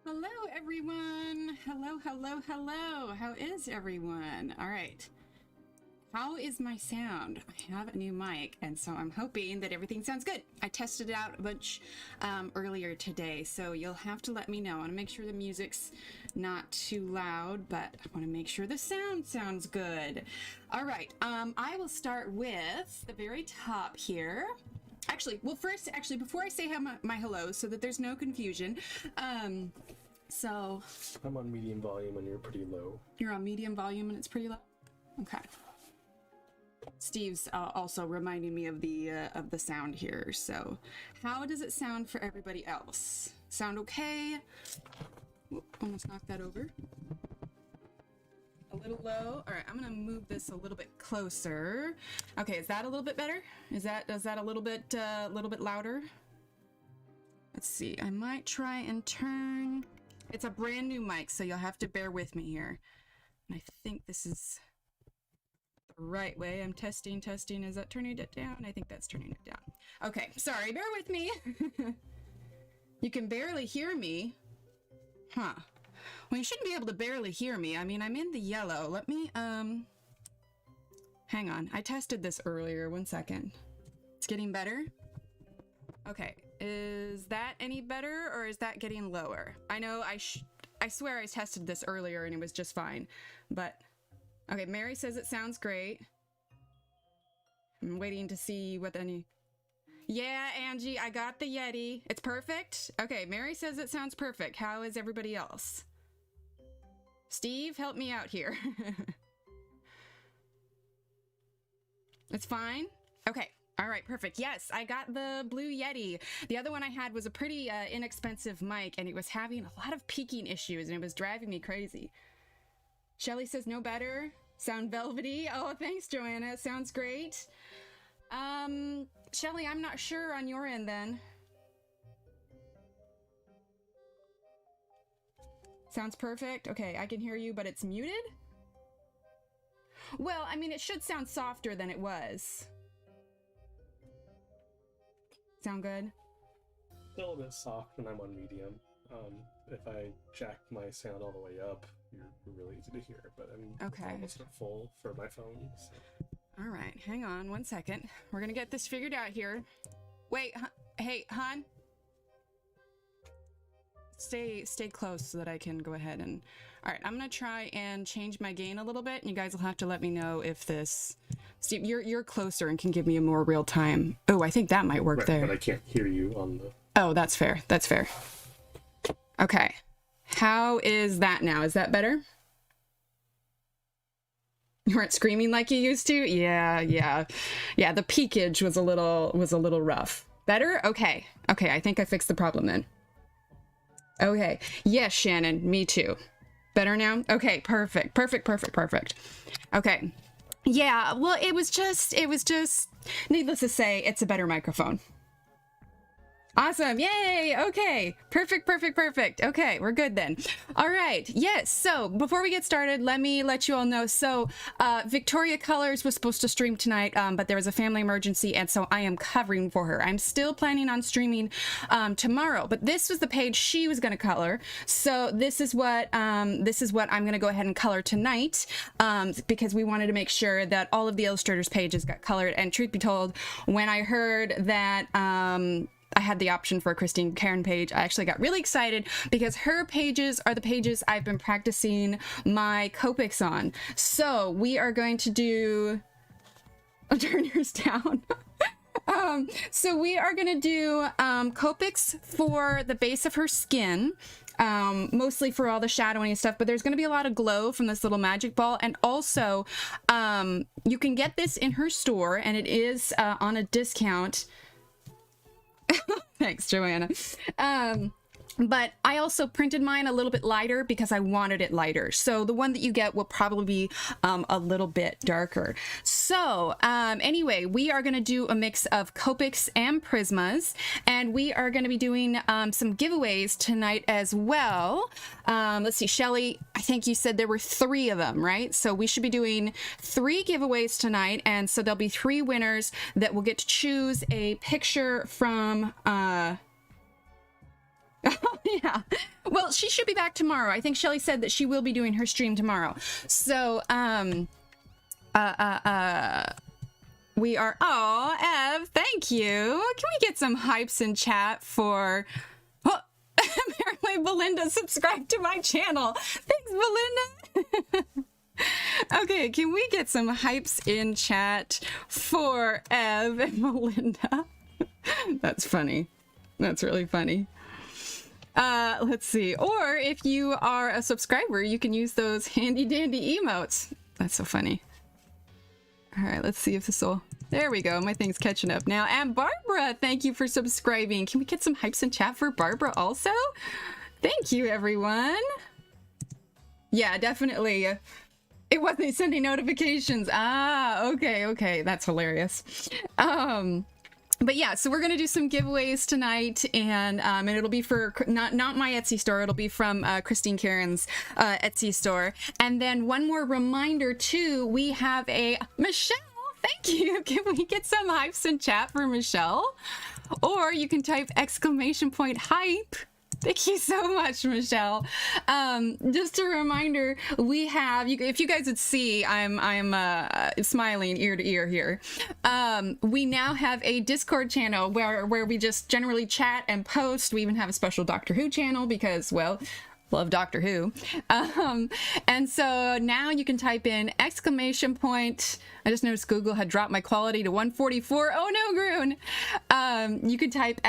Hello, everyone. Hello, hello, hello. How is everyone? All right. How is my sound? I have a new mic, and so I'm hoping that everything sounds good. I tested it out a bunch earlier today, so you'll have to let me know. I want to make sure the music's not too loud, but I want to make sure the sound sounds good. All right. I will start with the very top here. Actually, well, first, before I say my hellos, so that there's no confusion, so... I'm on medium volume and you're pretty low. You're on medium volume and it's pretty low? Okay. Steve's also reminding me of the sound here, so... How does it sound for everybody else? Sound okay? Whoop, almost knocked that over. A little low. All right, I'm gonna move this a little bit closer. Okay, is that a little bit better? Is that a little bit louder? Let's see. I might try and turn. It's a brand new mic, so you'll have to bear with me here. And I think this is the right way. I'm testing. Is that turning it down? I think that's turning it down. Okay, sorry. Bear with me. You can barely hear me, huh? Well, you shouldn't be able to barely hear me. I mean, I'm in the yellow. Let me, hang on. I tested this earlier. 1 second. It's getting better. Okay. Is that any better or is that getting lower? I know I swear I tested this earlier and it was just fine, but okay. Mary says it sounds great. I'm waiting to see what any... Yeah, Angie, I got the Yeti. It's perfect. Okay, Mary says it sounds perfect. How is everybody else? Steve, help me out here. It's fine? Okay. All right, perfect. Yes, I got the Blue Yeti. The other one I had was a pretty inexpensive mic, and it was having a lot of peaking issues, and it was driving me crazy. Shelly says no better. Sound velvety. Oh, thanks, Joanna. Sounds great. Shelly, I'm not sure on your end then. Sounds perfect. Okay, I can hear you, but it's muted? Well, I mean, it should sound softer than it was. Sound good? Still a bit soft when I'm on medium. If I jack my sound all the way up, you're really easy to hear, but I'm okay. Almost at full for my phone. So. All right, hang on 1 second. We're gonna get this figured out here. Wait, hey, hon. Stay close so that I can go ahead and... All right, I'm gonna try and change my gain a little bit, and you guys will have to let me know if this... Steve, you're closer and can give me a more real time. Oh, I think that might work right, there. But I can't hear you on the... Oh, that's fair. That's fair. Okay. How is that now? Is that better? You weren't screaming like you used to? Yeah. The peakage was a little rough. Better? Okay. Okay, I think I fixed the problem then. Okay. Yes, Shannon, me too. Better now? Okay, perfect. Okay. Yeah, well, it was just, needless to say, it's a better microphone. Awesome. Yay. Okay. Perfect. Okay. We're good then. All right. Yes. So before we get started, let me let you all know. So Victoria Colors was supposed to stream tonight, but there was a family emergency. And so I am covering for her. I'm still planning on streaming tomorrow, but this was the page she was going to color. So this is what I'm going to go ahead and color tonight because we wanted to make sure that all of the illustrators pages got colored. And truth be told, when I heard that, I had the option for a Christine Karen page, I actually got really excited because her pages are the pages I've been practicing my Copics on. So we are going to do... I'll turn yours down. So we are going to do Copics for the base of her skin, mostly for all the shadowing and stuff, but there's going to be a lot of glow from this little magic ball. And also, you can get this in her store, and it is on a discount. Thanks, Joanna. But I also printed mine a little bit lighter because I wanted it lighter. So the one that you get will probably be a little bit darker. So anyway, we are going to do a mix of Copics and Prismas, and we are going to be doing some giveaways tonight as well. Let's see, Shelly, I think you said there were 3 of them, right? So we should be doing 3 giveaways tonight, and so there'll be 3 winners that will get to choose a picture from... Yeah. Well, she should be back tomorrow. I think Shelly said that she will be doing her stream tomorrow. So, we are, oh, Ev, thank you. Can we get some hypes in chat for, oh, apparently Belinda subscribed to my channel. Thanks, Belinda. Okay, can we get some hypes in chat for Ev and Melinda? That's funny. That's really funny. Let's see. Or if you are a subscriber, you can use those handy dandy emotes. That's so funny. All right, let's see if this will... There we go. My thing's catching up now. And Barbara, thank you for subscribing. Can we get some hypes in chat for Barbara also? Thank you, everyone. Yeah, definitely. It wasn't sending notifications. Ah, okay, okay. That's hilarious. But yeah, so we're gonna do some giveaways tonight, and it'll be for not my Etsy store. It'll be from Christine Karen's Etsy store. And then one more reminder too, we have a Michelle. Thank you. Can we get some hypes in chat for Michelle? Or you can type !hype. Thank you so much, Michelle. Just a reminder, we have, if you guys would see, I'm smiling ear to ear here. We now have a Discord channel where we just generally chat and post. We even have a special Doctor Who channel because, well, love Doctor Who. And so now you can type in ! I just noticed Google had dropped my quality to 144. Oh no, Groon. You can type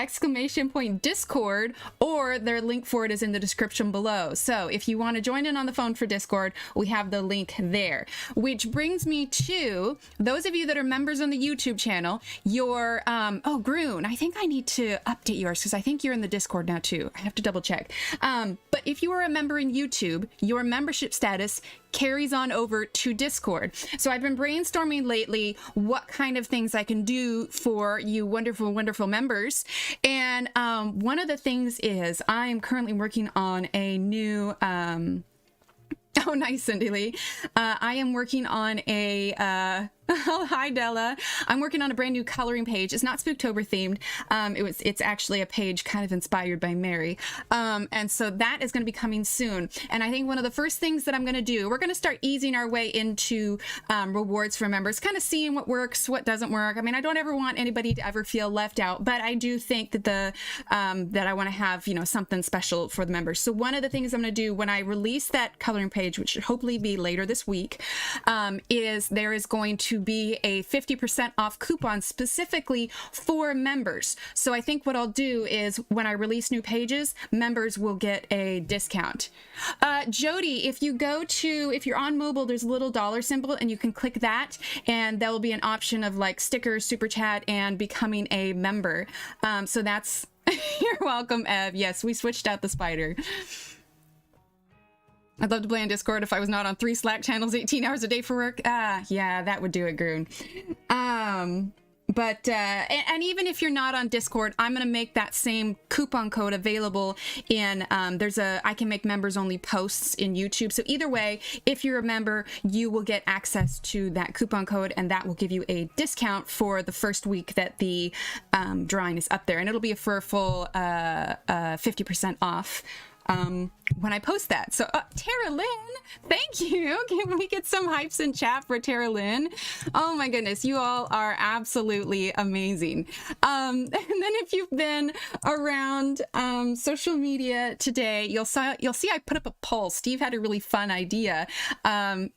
!Discord, or their link for it is in the description below. So if you want to join in on the phone for Discord, we have the link there. Which brings me to those of you that are members on the YouTube channel, your, oh, Groon, I think I need to update yours because I think you're in the Discord now too. I have to double check. But if you are a member in YouTube, your membership status carries on over to Discord. So I've been brainstorming lately what kind of things I can do for you wonderful, wonderful members. And one of the things is I am currently working on a new... Oh, nice, Cindy Lee. I am working on a... Oh, hi, Della. I'm working on a brand new coloring page. It's not Spooktober themed. It's actually a page kind of inspired by Mary. And so that is going to be coming soon. And I think one of the first things that I'm going to do, we're going to start easing our way into rewards for members, kind of seeing what works, what doesn't work. I mean, I don't ever want anybody to ever feel left out, but I do think that that I want to have, you know, something special for the members. So one of the things I'm going to do when I release that coloring page, which should hopefully be later this week, is there is going to be a 50% off coupon specifically for members. So I think what I'll do is when I release new pages, members will get a discount. Jody, if you're on mobile, there's a little dollar symbol and you can click that and there will be an option of like stickers, super chat, and becoming a member. So that's, you're welcome, Ev. Yes, we switched out the spider. I'd love to play on Discord if I was not on 3 Slack channels 18 hours a day for work. Yeah, that would do it, Groon. But even if you're not on Discord, I'm going to make that same coupon code available in, I can make members only posts in YouTube. So either way, if you're a member, you will get access to that coupon code and that will give you a discount for the first week that the drawing is up there. And it'll be for a full 50% off when I post that. So Tara Lynn, thank you. Can we get some hypes in chat for Tara Lynn? Oh my goodness, you all are absolutely amazing. And then if you've been around social media today, you'll see I put up a poll. Steve had a really fun idea.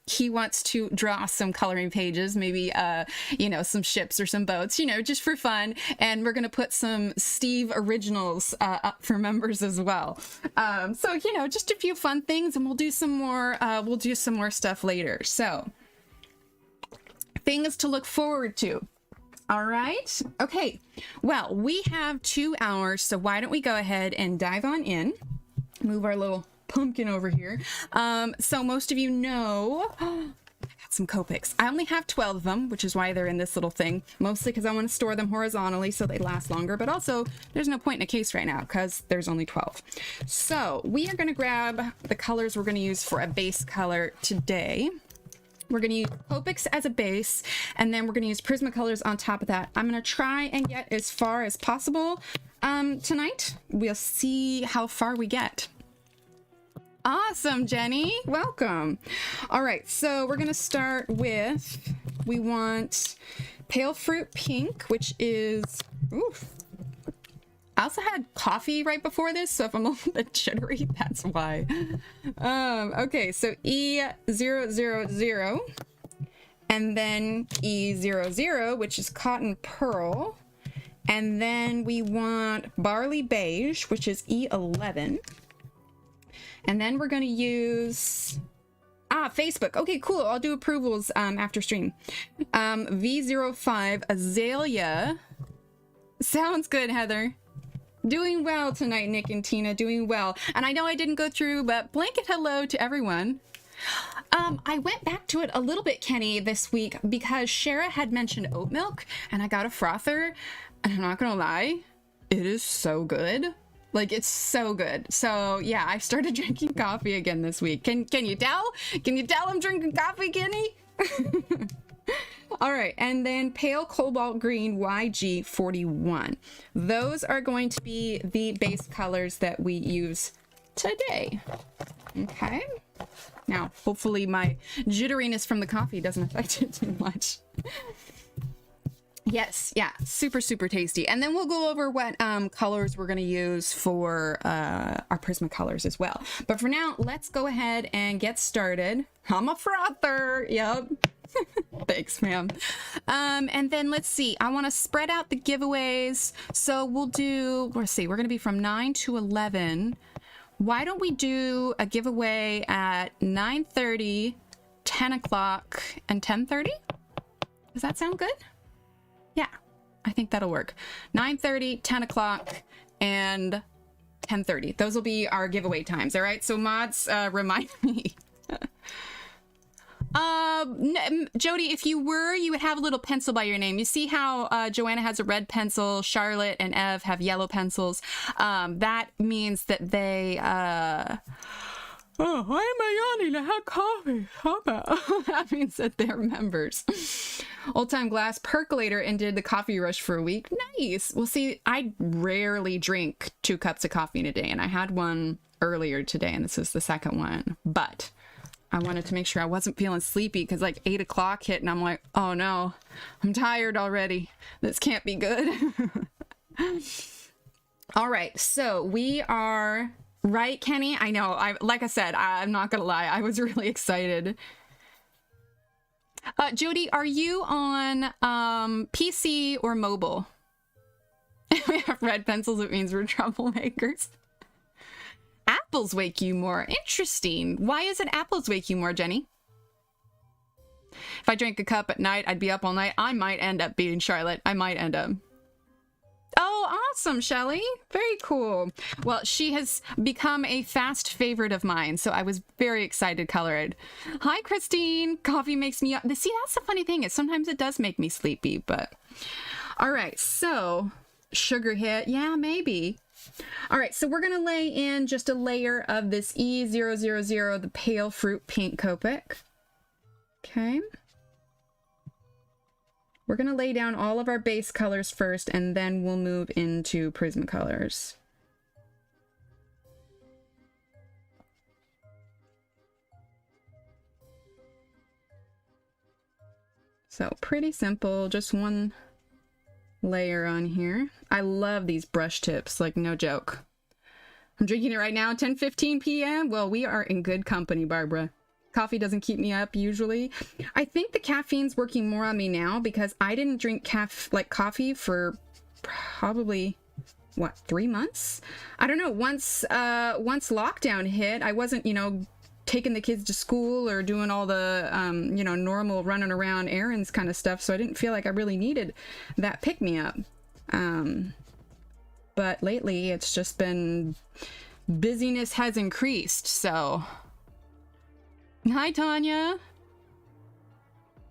He wants to draw some coloring pages, maybe you know, some ships or some boats, you know, just for fun. And we're gonna put some Steve originals up for members as well. So you know, just a few fun things, and we'll do some more stuff later. So things to look forward to. All right. Okay. Well, we have 2 hours, so why don't we go ahead and dive on in. Move our little pumpkin over here. So most of you know, I got some Copics. I only have 12 of them, which is why they're in this little thing, mostly because I want to store them horizontally so they last longer, but also there's no point in a case right now because there's only 12. So we are going to grab the colors we're going to use for a base color today. We're going to use Copics as a base, and then we're going to use Prismacolors on top of that. I'm going to try and get as far as possible tonight. We'll see how far we get. Awesome, Jenny. Welcome. All right, so we're gonna start with, we want pale fruit pink, which is, oof. I also had coffee right before this, so if I'm a little bit jittery, that's why. Okay, so E000, and then E00, which is cotton pearl. And then we want barley beige, which is E11. And then we're going to use Facebook. Okay, cool. I'll do approvals after stream. V05 azalea. Sounds good, Heather. Doing well tonight, Nick and Tina. Doing well. And I know I didn't go through, but blanket hello to everyone. I went back to it a little bit, Kenny, this week because Shara had mentioned oat milk, and I got a frother. And I'm not gonna lie, it is so good. Like, it's so good. So yeah, I started drinking coffee again this week. Can you tell? Can you tell I'm drinking coffee, Kenny? All right, and then pale cobalt green YG41. Those are going to be the base colors that we use today. Okay. Now, hopefully my jitteriness from the coffee doesn't affect it too much. Yes, yeah, super, super tasty. And then we'll go over what colors we're going to use for our Prismacolors as well. But for now, let's go ahead and get started. I'm a frother. Yep. Thanks, ma'am. And then let's see. I want to spread out the giveaways. So we'll do, let's see, we're going to be from 9 to 11. Why don't we do a giveaway at 9:30, 10 o'clock, and 10:30? Does that sound good? Yeah, I think that'll work. 9:30, 10 o'clock, and 10:30. Those will be our giveaway times, all right? So mods, remind me. Jody, if you would have a little pencil by your name. You see how Joanna has a red pencil, Charlotte and Ev have yellow pencils. That means that they... Oh, why am I yawning? I had coffee. How about? That means that they're members. Old Time Glass Percolator ended the coffee rush for a week. Nice. Well, see, I rarely drink 2 cups of coffee in a day, and I had one earlier today, and this is the second one. But I wanted to make sure I wasn't feeling sleepy because like 8 o'clock hit, and I'm like, oh no, I'm tired already. This can't be good. All right, so we are... Right, Kenny? I know. Like I said, I'm not gonna lie. I was really excited. Jody, are you on PC or mobile? We have red pencils. It means we're troublemakers. Apples wake you more. Interesting. Why is it apples wake you more, Jenny? If I drank a cup at night, I'd be up all night. I might end up being Charlotte. I might end up. Oh, awesome, Shelly. Very cool. Well, she has become a fast favorite of mine, so I was very excited, Colored. Hi, Christine. Coffee makes me up. See, that's the funny thing is sometimes it does make me sleepy, but... All right, so sugar hit. Yeah, maybe. All right, so we're going to lay in just a layer of this E000, the pale fruit pink Copic. Okay. We're going to lay down all of our base colors first, and then we'll move into Prismacolors. So pretty simple, just one layer on here. I love these brush tips, like no joke. I'm drinking it right now, 10:15 p.m. Well, we are in good company, Barbara. Coffee doesn't keep me up usually. I think the caffeine's working more on me now because I didn't drink coffee for probably, what, 3 months? I don't know. Once lockdown hit, I wasn't, taking the kids to school or doing all the, normal running around errands kind of stuff. So I didn't feel like I really needed that pick-me-up. But lately it's just been, busyness has increased, so... Hi, Tanya.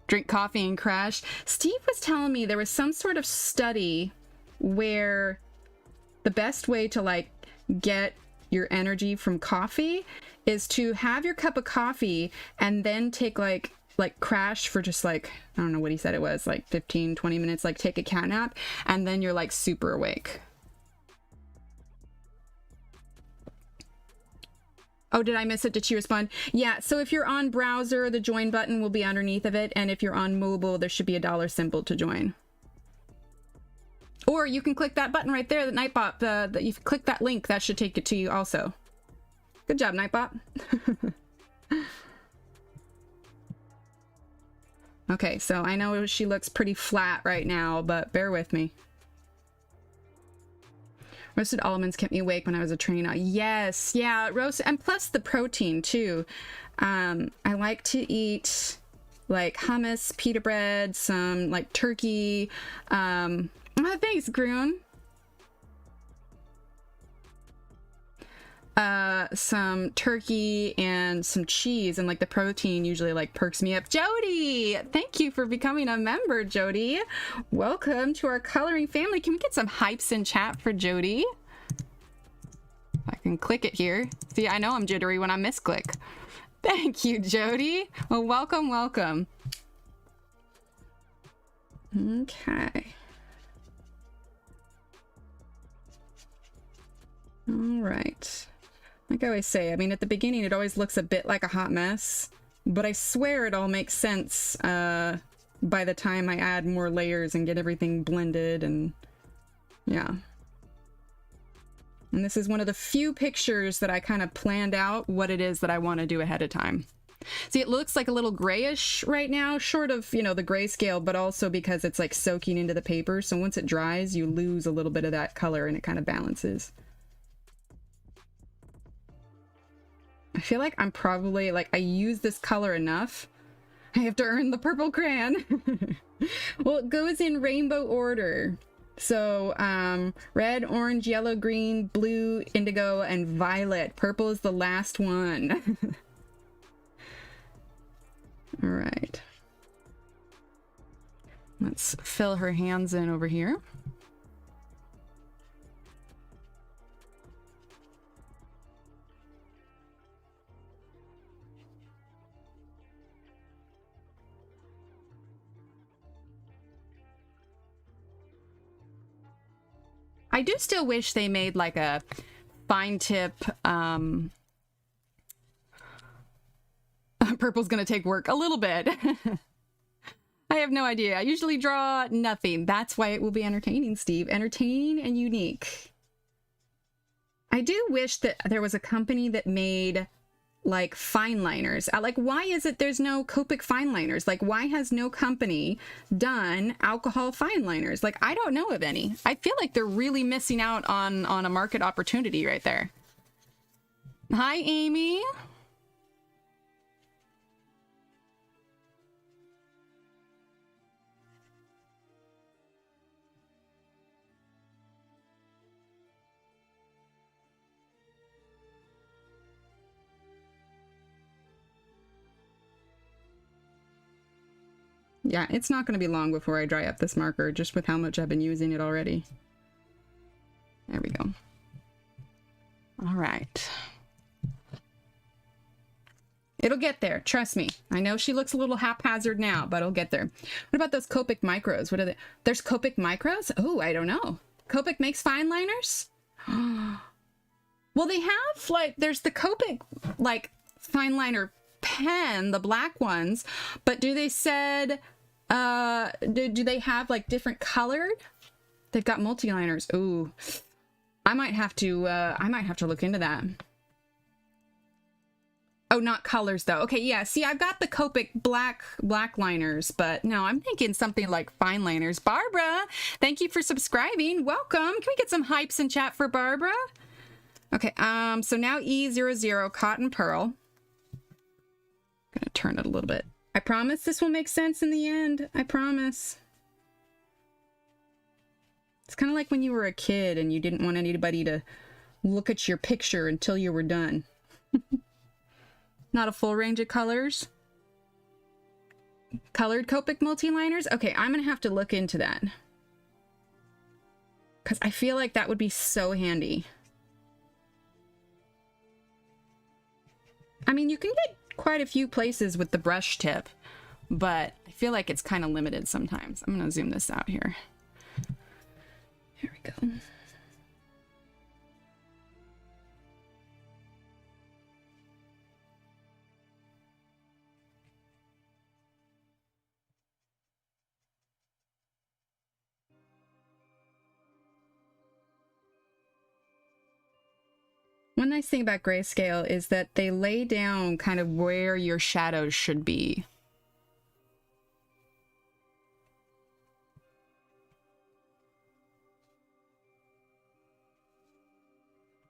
Drink coffee and crash. Steve was telling me there was some sort of study where the best way to get your energy from coffee is to have your cup of coffee and then take like crash for just I don't know what he said it was, 15, 20 minutes, take a cat nap, and then you're super awake. Oh, did I miss it? Did she respond? Yeah, so if you're on browser, the join button will be underneath of it, and if you're on mobile, there should be a dollar symbol to join. Or you can click that button right there, the Nightbot, that you click that link, that should take it to you also. Good job, Nightbot. Okay, so I know she looks pretty flat right now, but bear with me. Roasted almonds kept me awake when I was a trainer. Yes, yeah, roast, and plus the protein too. I like to eat like hummus, pita bread, some like turkey. Oh, thanks, Groon. Some turkey and some cheese, and like the protein usually like perks me up. Jody, thank you for becoming a member, Jody. Welcome to our coloring family. Can we get some hypes in chat for Jody? I can click it here. See, I know I'm jittery when I misclick. Thank you, Jody. Well, welcome, welcome. Okay. All right. Like I always say, I mean, at the beginning, it always looks a bit like a hot mess, but I swear it all makes sense by the time I add more layers and get everything blended, and yeah. And this is one of the few pictures that I kind of planned out what it is that I want to do ahead of time. See, it looks like a little grayish right now, short of, you know, the grayscale, but also because it's like soaking into the paper. So once it dries, you lose a little bit of that color and it kind of balances. I feel like I'm probably, like, I use this color enough. I have to earn the purple crayon. Well, it goes in rainbow order. So, red, orange, yellow, green, blue, indigo, and violet. Purple is the last one. All right. Let's fill her hands in over here. I do still wish they made like a fine tip. Purple's gonna take work a little bit. I have no idea. I usually draw nothing. That's why it will be entertaining, Steve. Entertaining and unique. I do wish that there was a company that made like fine liners. Like, why is it there's no Copic fine liners? Like, why has no company done alcohol fine liners? Like, I don't know of any. I feel like they're really missing out on a market opportunity right there. Hi, Amy. Yeah, it's not going to be long before I dry up this marker, just with how much I've been using it already. There we go. All right. It'll get there, trust me. I know she looks a little haphazard now, but it'll get there. What about those Copic micros? What are they? There's Copic micros? Oh, I don't know. Copic makes fine liners? Well, they have, like, there's the Copic, like, fine liner pen, the black ones, but do they said... do they have like different colored? They've got multi-liners. Ooh, I might have to look into that. Oh, not colors though. Okay, yeah. See, I've got the Copic black liners, but no, I'm thinking something like fine liners. Barbara, thank you for subscribing. Welcome. Can we get some hypes in chat for Barbara? Okay. So now E00 Cotton Pearl. I'm gonna turn it a little bit. I promise this will make sense in the end. I promise. It's kind of like when you were a kid and you didn't want anybody to look at your picture until you were done. Not a full range of colors. Colored Copic multi-liners? Okay, I'm gonna have to look into that. Because I feel like that would be so handy. I mean, you can get quite a few places with the brush tip, but I feel like it's kind of limited sometimes. I'm gonna zoom this out here. Here we go. One nice thing about grayscale is that they lay down kind of where your shadows should be.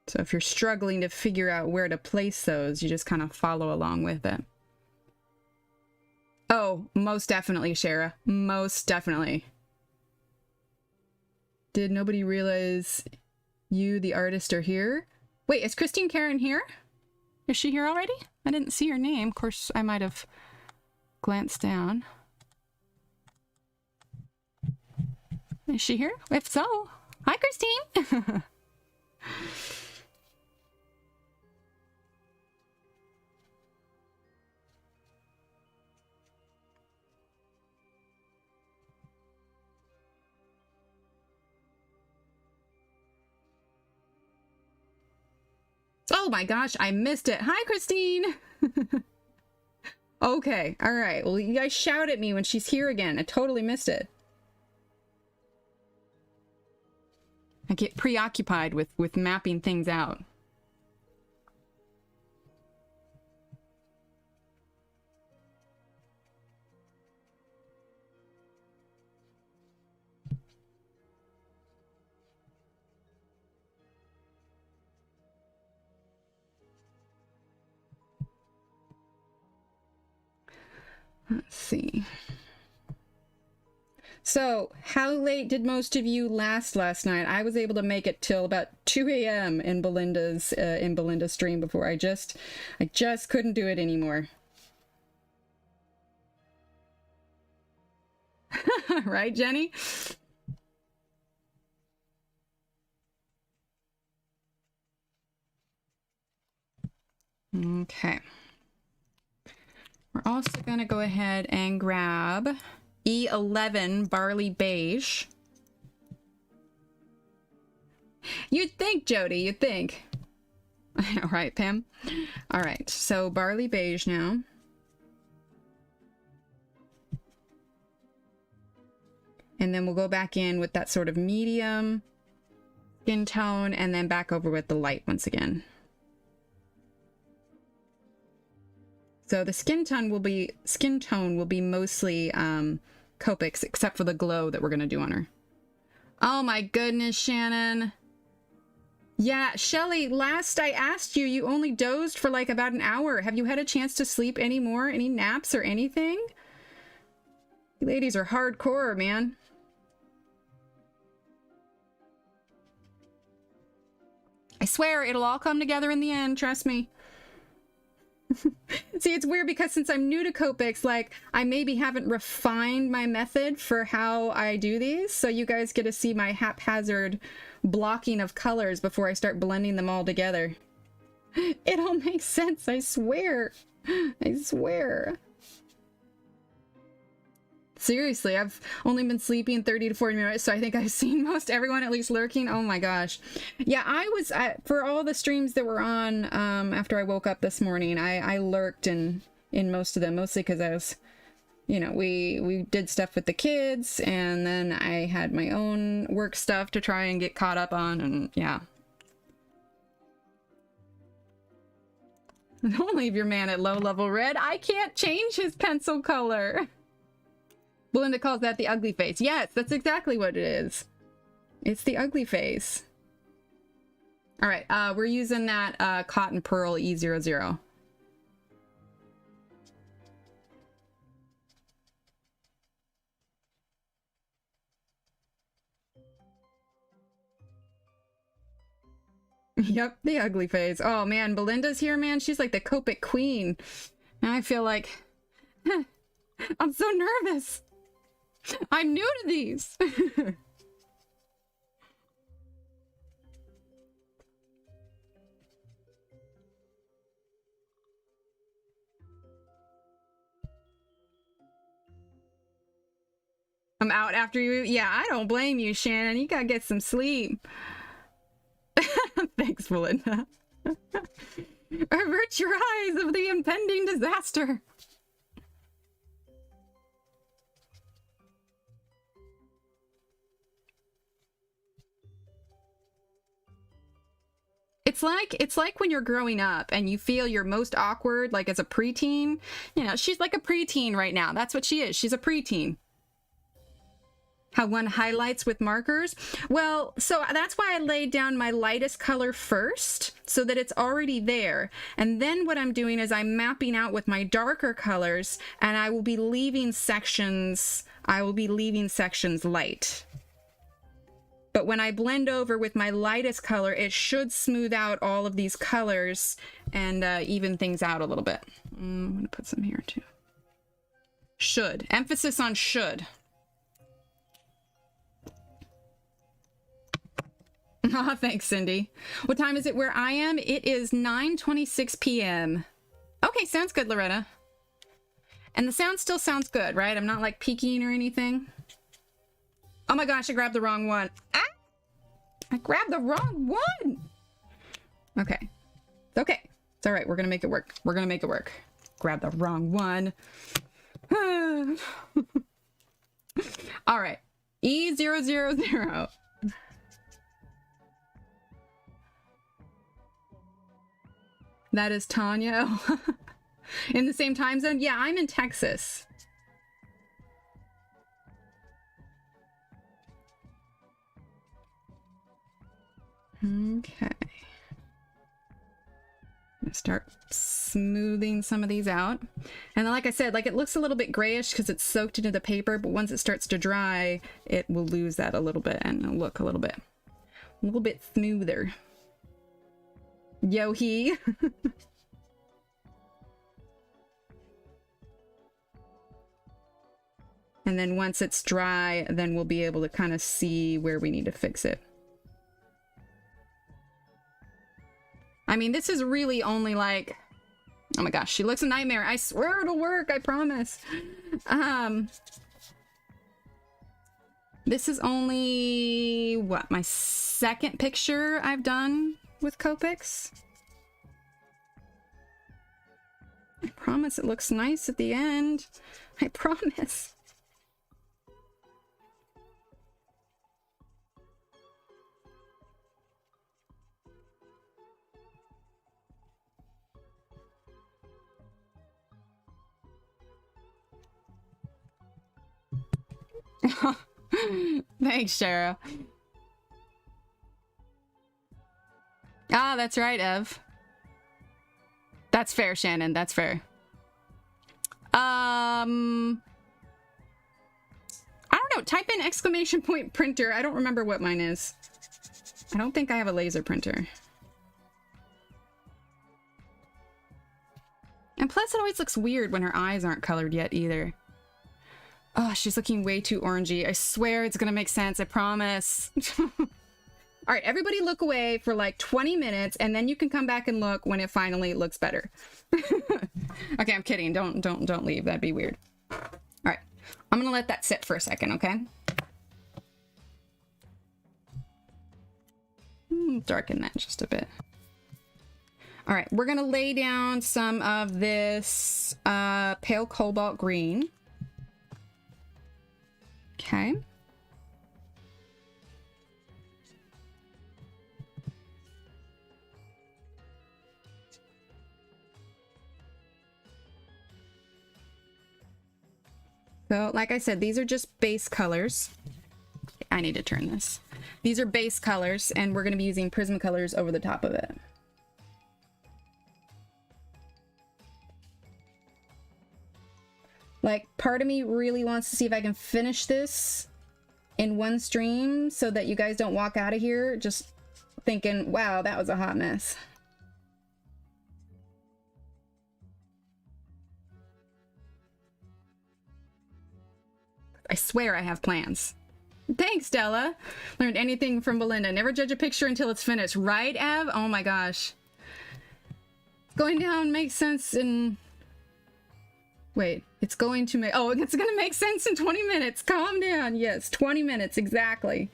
So if you're struggling to figure out where to place those, you just kind of follow along with it. Oh, most definitely, Shara. Most definitely. Did nobody realize you, the artist, are here? Wait, is Christine Karen here? Is she here already? I didn't see her name. Of course, I might have glanced down. Is she here? If so, hi, Christine. Oh my gosh, I missed it. Hi, Christine. Okay, all right. Well, you guys shout at me when she's here again. I totally missed it. I get preoccupied with mapping things out. Let's see. So, how late did most of you last night? I was able to make it till about 2 a.m. in Belinda's stream before I just couldn't do it anymore. Right, Jenny? Okay. We're also going to go ahead and grab E11 Barley Beige. You'd think, Jody, you'd think. All right, Pam. All right, so Barley Beige now. And then we'll go back in with that sort of medium skin tone and then back over with the light once again. So the skin tone will be mostly Copics, except for the glow that we're gonna do on her. Oh my goodness, Shannon. Yeah, Shelly, last I asked you, you only dozed for like about an hour. Have you had a chance to sleep any more? Any naps or anything? You ladies are hardcore, man. I swear, it'll all come together in the end, trust me. See, it's weird because since I'm new to Copics, like, I maybe haven't refined my method for how I do these, so you guys get to see my haphazard blocking of colors before I start blending them all together. It all makes sense, I swear. I swear. Seriously, I've only been sleeping 30 to 40 minutes, so I think I've seen most everyone at least lurking. Oh my gosh. Yeah, for all the streams that were on after I woke up this morning, I lurked in most of them, mostly because I was, you know, we did stuff with the kids, and then I had my own work stuff to try and get caught up on, and yeah. Don't leave your man at low level red. I can't change his pencil color. Belinda calls that the ugly face. Yes, that's exactly what it is. It's the ugly face. All right, we're using that Cotton Pearl E00. Yep, the ugly face. Oh man, Belinda's here, man. She's like the Copic queen. Now I feel like I'm so nervous. I'm new to these. I'm out after you. Yeah, I don't blame you, Shannon. You gotta get some sleep. Thanks, Belinda. Avert your eyes of the impending disaster. It's like when you're growing up and you feel you're most awkward, like as a preteen. You know, she's like a preteen right now. That's what she is. She's a preteen. How one highlights with markers. Well, so that's why I laid down my lightest color first, so that it's already there. And then what I'm doing is I'm mapping out with my darker colors, and I will be leaving sections light. But when I blend over with my lightest color, it should smooth out all of these colors and even things out a little bit. I'm gonna put some here too. Should. Emphasis on should. Oh, thanks, Cindy. What time is it where I am? It is 9:26 p.m. Okay, sounds good, Loretta. And the sound still sounds good, right? I'm not like peeking or anything. Oh my gosh, I grabbed the wrong one. Ah! I grabbed the wrong one! Okay. It's okay. It's all right. We're gonna make it work. We're gonna make it work. Grab the wrong one. All right. E000. That is Tanya. In the same time zone? Yeah, I'm in Texas. Okay. I'm gonna start smoothing some of these out. And like I said, like it looks a little bit grayish because it's soaked into the paper, but once it starts to dry, it will lose that a little bit and it'll look a little bit smoother. Yo-hee. And then once it's dry, then we'll be able to kind of see where we need to fix it. I mean, this is really only like, oh my gosh, she looks a nightmare. I swear it'll work, I promise. This is only, what, my second picture I've done with Copics. I promise it looks nice at the end. I promise. Thanks, Shara. Ah, that's right, Ev. That's fair, Shannon. That's fair. I don't know. Type in exclamation point printer. I don't remember what mine is. I don't think I have a laser printer. And plus, it always looks weird when her eyes aren't colored yet either. Oh, she's looking way too orangey. I swear it's gonna make sense. I promise. All right, everybody look away for like 20 minutes and then you can come back and look when it finally looks better. Okay, I'm kidding. Don't leave. That'd be weird. All right, I'm gonna let that sit for a second, okay? Darken that just a bit. All right, we're gonna lay down some of this pale cobalt green. Okay. So, like I said, these are just base colors. I need to turn this. These are base colors, and we're going to be using Prismacolors over the top of it. Like, part of me really wants to see if I can finish this in one stream so that you guys don't walk out of here just thinking, wow, that was a hot mess. I swear I have plans. Thanks, Della. Learned anything from Belinda. Never judge a picture until it's finished. Right, Ev? Oh my gosh. Going down makes sense in... Wait, it's going to make... Oh, it's going to make sense in 20 minutes. Calm down. Yes, 20 minutes, exactly.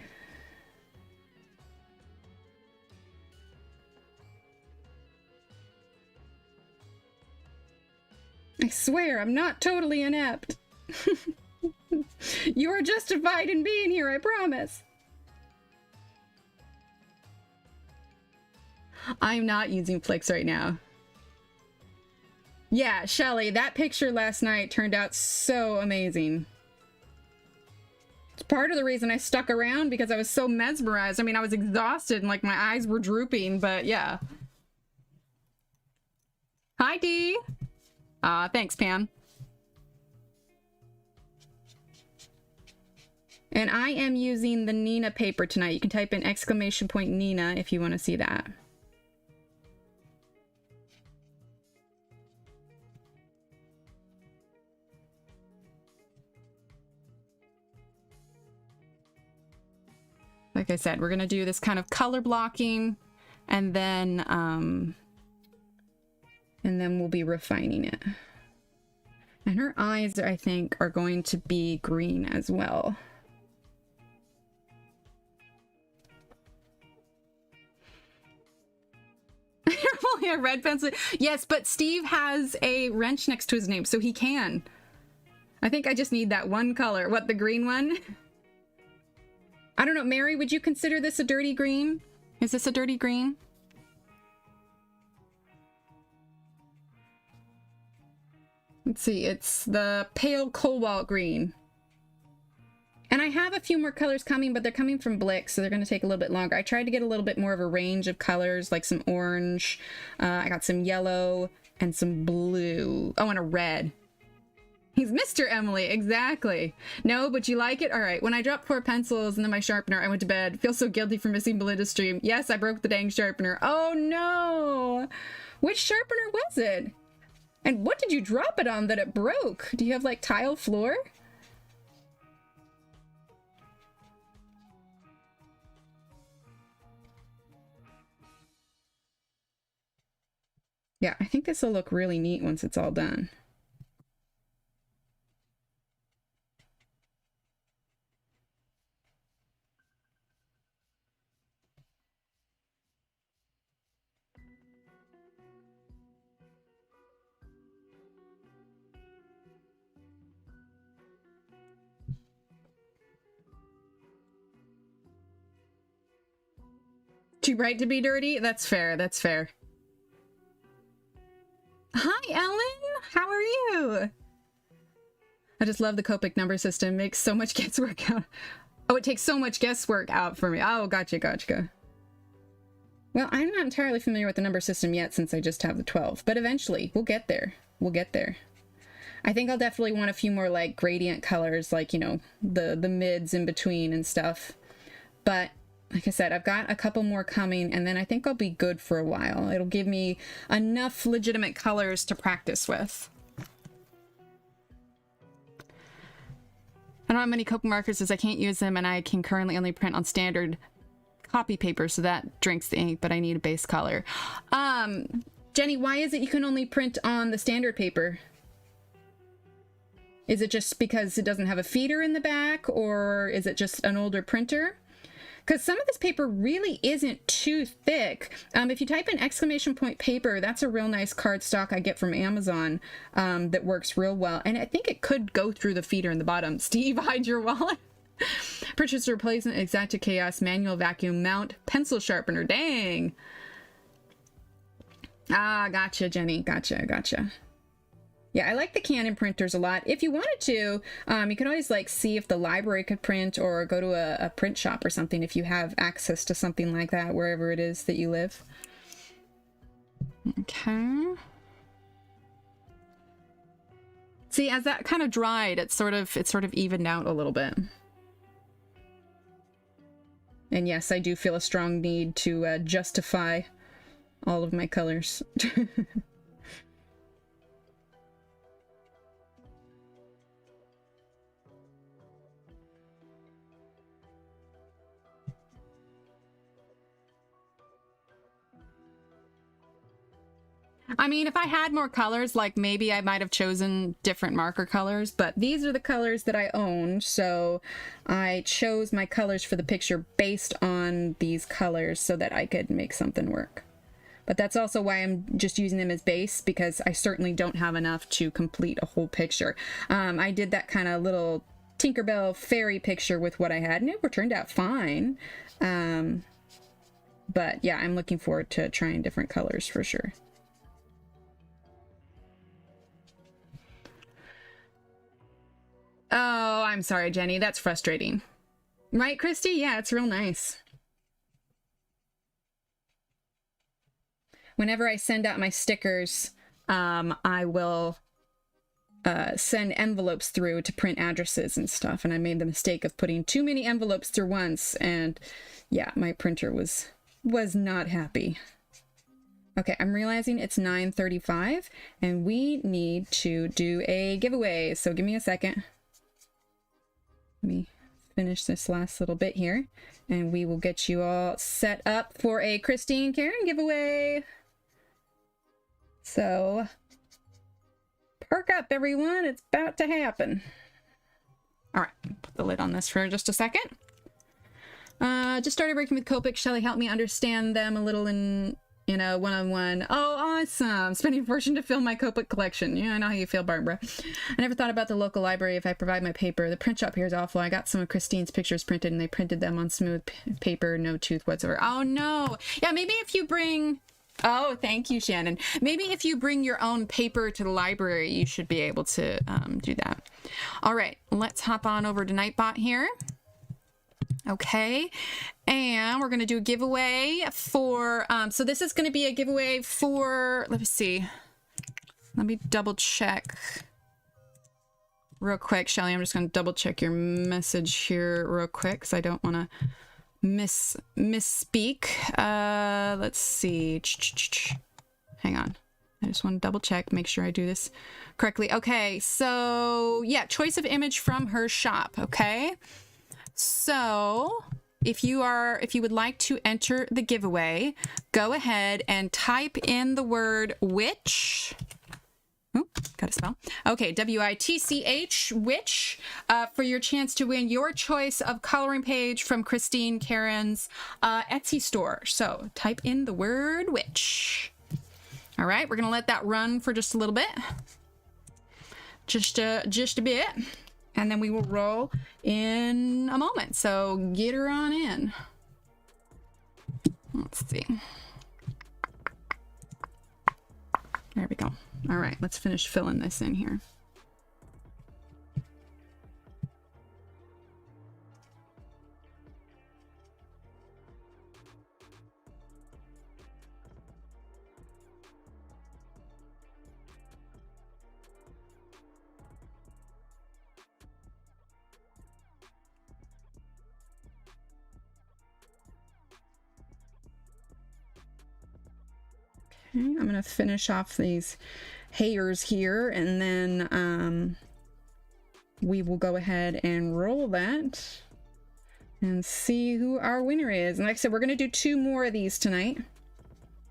I swear, I'm not totally inept. You are justified in being here, I promise. I'm not using Flix right now. Yeah, Shelly, that picture last night turned out so amazing. It's part of the reason I stuck around, because I was so mesmerized. I mean, I was exhausted and like my eyes were drooping, but yeah. Hi, Dee. Thanks, Pam. And I am using the Nina paper tonight. You can type in !point Nina if you want to see that. Like I said, we're going to do this kind of color blocking, and then we'll be refining it. And her eyes, I think, are going to be green as well. Only a red pencil. Yes, but Steve has a wrench next to his name, so he can. I think I just need that one color. What, the green one? I don't know, Mary, would you consider this a dirty green? Is this a dirty green? Let's see, it's the pale cobalt green. And I have a few more colors coming, but they're coming from Blick, so they're going to take a little bit longer. I tried to get a little bit more of a range of colors, like some orange. I got some yellow and some blue. Oh, and a red. He's Mr. Emily, exactly. No, but you like it? All right, when I dropped 4 pencils and then my sharpener, I went to bed. Feel so guilty for missing Belinda's stream. Yes, I broke the dang sharpener. Oh, no. Which sharpener was it? And what did you drop it on that it broke? Do you have, like, tile floor? Yeah, I think this will look really neat once it's all done. Too bright to be dirty? That's fair, that's fair. Hi, Ellen! How are you? I just love the Copic number system. Makes so much guesswork out. Oh, it takes so much guesswork out for me. Oh, gotcha, gotcha. Well, I'm not entirely familiar with the number system yet since I just have the 12, but eventually we'll get there. We'll get there. I think I'll definitely want a few more like gradient colors, like, you know, the mids in between and stuff. But like I said, I've got a couple more coming, and then I think I'll be good for a while. It'll give me enough legitimate colors to practice with. I don't have many Copic markers as I can't use them, and I can currently only print on standard copy paper, so that drinks the ink, but I need a base color. Jenny, why is it you can only print on the standard paper? Is it just because it doesn't have a feeder in the back, or is it just an older printer? Because some of this paper really isn't too thick. If you type in ! paper, that's a real nice cardstock I get from Amazon that works real well. And I think it could go through the feeder in the bottom. Steve, hide your wallet. Purchase replacement, Exacta Chaos, manual vacuum mount, pencil sharpener. Dang. Ah, gotcha, Jenny. Gotcha, gotcha. Yeah, I like the Canon printers a lot. If you wanted to, you could always like see if the library could print, or go to a print shop or something if you have access to something like that wherever it is that you live. Okay. See, as that kind of dried, it sort of evened out a little bit. And yes, I do feel a strong need to justify all of my colors. I mean, if I had more colors, like maybe I might have chosen different marker colors, but these are the colors that I owned, so I chose my colors for the picture based on these colors so that I could make something work. But that's also why I'm just using them as base, because I certainly don't have enough to complete a whole picture. I did that kind of little Tinkerbell fairy picture with what I had, and it turned out fine. But yeah, I'm looking forward to trying different colors for sure. Oh, I'm sorry, Jenny. That's frustrating. Right, Christy? Yeah, it's real nice. Whenever I send out my stickers, I will send envelopes through to print addresses and stuff. And I made the mistake of putting too many envelopes through once. And yeah, my printer was not happy. Okay, I'm realizing it's 9:35 and we need to do a giveaway. So give me a second. Let me finish this last little bit here and we will get you all set up for a Christine Karen giveaway. So perk up, everyone. It's about to happen. All right, put the lid on this for just a second. Just started working with Copic. Shelly helped me understand them a little in a one-on-one. Oh, awesome. Spending a fortune to fill my Copic collection. Yeah, I know how you feel, Barbara. I never thought about the local library if I provide my paper. The print shop here is awful. I got some of Christine's pictures printed and they printed them on smooth paper, no tooth whatsoever. Oh, no. Yeah, maybe if you bring... Oh, thank you, Shannon. Maybe if you bring your own paper to the library, you should be able to do that. All right, let's hop on over to Nightbot here. Okay, and we're going to do a giveaway for, so this is going to be a giveaway for, let me see. Let me double check real quick. Shelly, I'm just going to double check your message here real quick because I don't want to misspeak. Let's see. Hang on. I just want to double check, make sure I do this correctly. Okay, so yeah, choice of image from her shop. Okay, so if you would like to enter the giveaway, go ahead and type in the word witch. Oh, gotta spell. Okay, W-I-T-C-H, witch, for your chance to win your choice of coloring page from Christine Karen's Etsy store. So type in the word witch. All right, we're gonna let that run for just a little bit. Just a bit. And then we will roll in a moment. So get her on in. Let's see. There we go. All right, let's finish filling this in here. Okay, I'm going to finish off these hairs here and then we will go ahead and roll that and see who our winner is. And like I said, we're going to do 2 more of these tonight.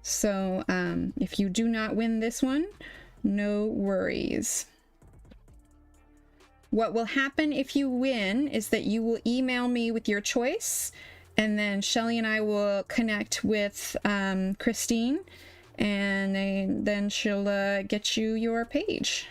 So if you do not win this one, no worries. What will happen if you win is that you will email me with your choice and then Shelly and I will connect with Christine and then she'll get you your page.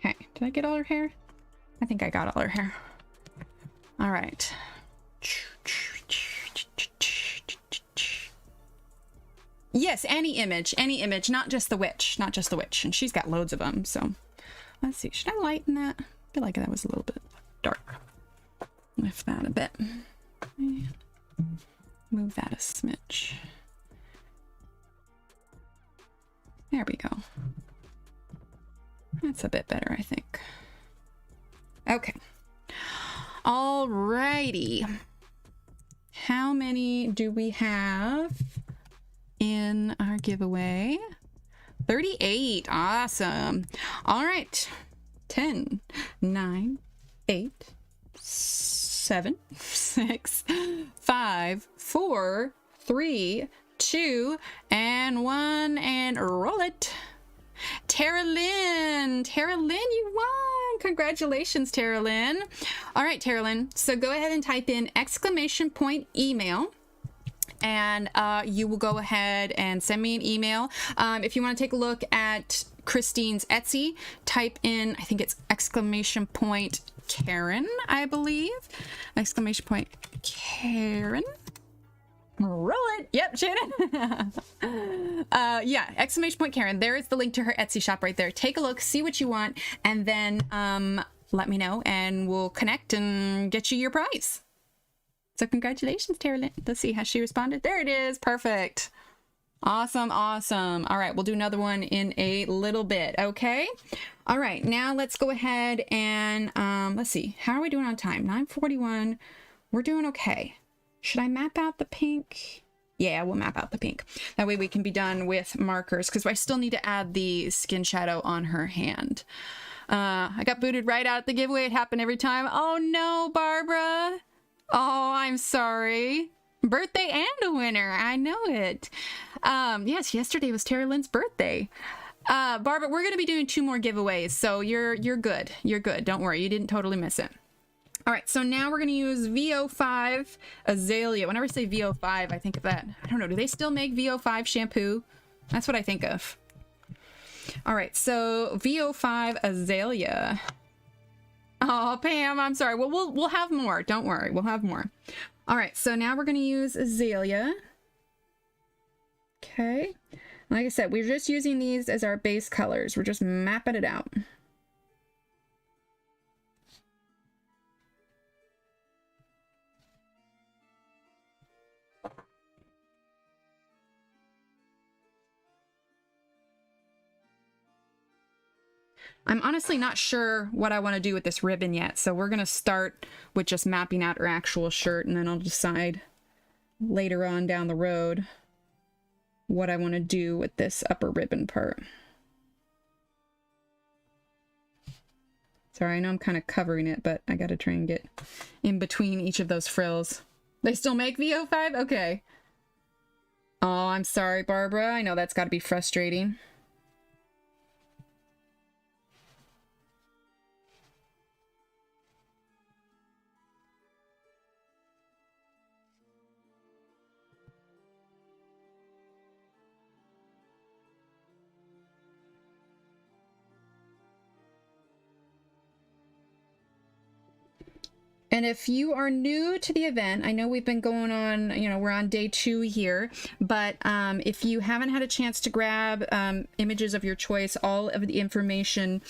Okay, did I get all her hair? I think I got all her hair. All right. Yes, any image, not just the witch, and she's got loads of them. So let's see, should I lighten that? I feel like that was a little bit dark. Lift that a bit. Move that a smidge. There we go. That's a bit better, I think. Okay. Alrighty. How many do we have in our giveaway? 38. Awesome. All right. 10, 9, 8, 7, 6, 5, 4, 3, 2, and 1, and roll it. Tara Lynn, you won. Congratulations, Tara Lynn. All right, Tara Lynn. So go ahead and type in !email. And you will go ahead and send me an email. If you want to take a look at Christine's Etsy, type in, I think it's !Karen, I believe. !Karen. Roll it. Yep, Shannon. Yeah, !Karen. There is the link to her Etsy shop right there. Take a look, see what you want, and then let me know, and we'll connect and get you your prize. So congratulations, Tara Lynn. Let's see how she responded. There it is. Perfect. Awesome, awesome. All right, we'll do another one in a little bit, okay? All right, now let's go ahead and let's see. How are we doing on time? 9:41. We're doing okay. Should I map out the pink? Yeah, we'll map out the pink. That way we can be done with markers, because I still need to add the skin shadow on her hand. I got booted right out the giveaway. It happened every time. Oh no, Barbara. Oh, I'm sorry. Birthday and a winner. I know it. Yes, yesterday was Tara Lynn's birthday. Barbara, we're going to be doing 2 more giveaways, so you're good. You're good. Don't worry. You didn't totally miss it. All right, so now we're going to use VO5 Azalea. Whenever I say VO5, I think of that. I don't know. Do they still make VO5 shampoo? That's what I think of. All right, so VO5 Azalea. Oh, Pam, I'm sorry. Well, we'll have more. Don't worry. We'll have more. All right, so now we're going to use Azalea. Okay. Like I said, we're just using these as our base colors. We're just mapping it out. I'm honestly not sure what I want to do with this ribbon yet, so we're going to start with just mapping out her actual shirt, and then I'll decide later on down the road what I want to do with this upper ribbon part. Sorry, I know I'm kind of covering it, but I got to try and get in between each of those frills. They still make VO5? Okay. Oh, I'm sorry, Barbara. I know that's got to be frustrating. And if you are new to the event, I know we've been going on, you know, we're on day 2 here, but if you haven't had a chance to grab images of your choice, all of the information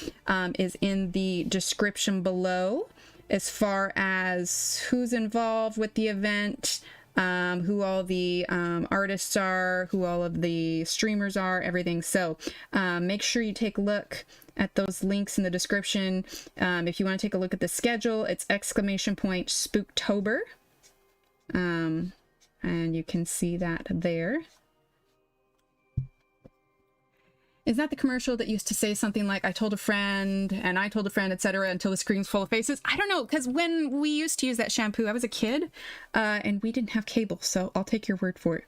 is in the description below as far as who's involved with the event, who all the artists are, who all of the streamers are, everything. So make sure you take a look at those links in the description. If you want to take a look at the schedule, it's !Spooktober. And you can see that there. Is that the commercial that used to say something like, I told a friend, and I told a friend, etc., until the screen's full of faces? I don't know, because when we used to use that shampoo, I was a kid, and we didn't have cable, so I'll take your word for it.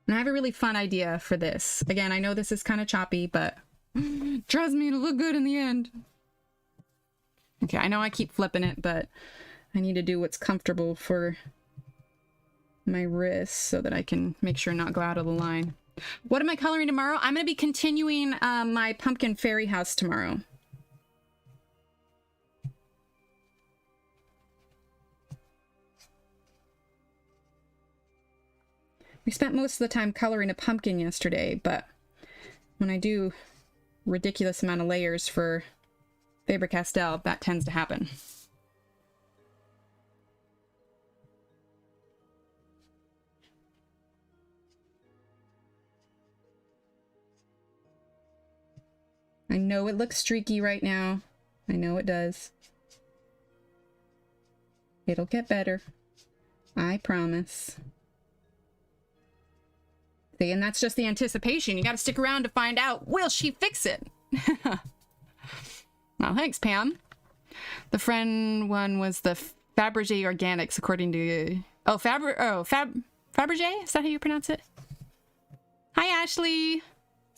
And I have a really fun idea for this. Again, I know this is kind of choppy, but trust me, it'll look good in the end. Okay, I know I keep flipping it, but I need to do what's comfortable for my wrists so that I can make sure not go out of the line. What am I coloring tomorrow? I'm going to be continuing my pumpkin fairy house tomorrow. We spent most of the time coloring a pumpkin yesterday, but when I do ridiculous amount of layers for Faber-Castell, that tends to happen. I know it looks streaky right now. I know it does. It'll get better. I promise. See, and that's just the anticipation. You got to stick around to find out, will she fix it? Well, thanks, Pam. The friend one was the Fabergé Organics, according to... Fabergé? Is that how you pronounce it? Hi, Ashley.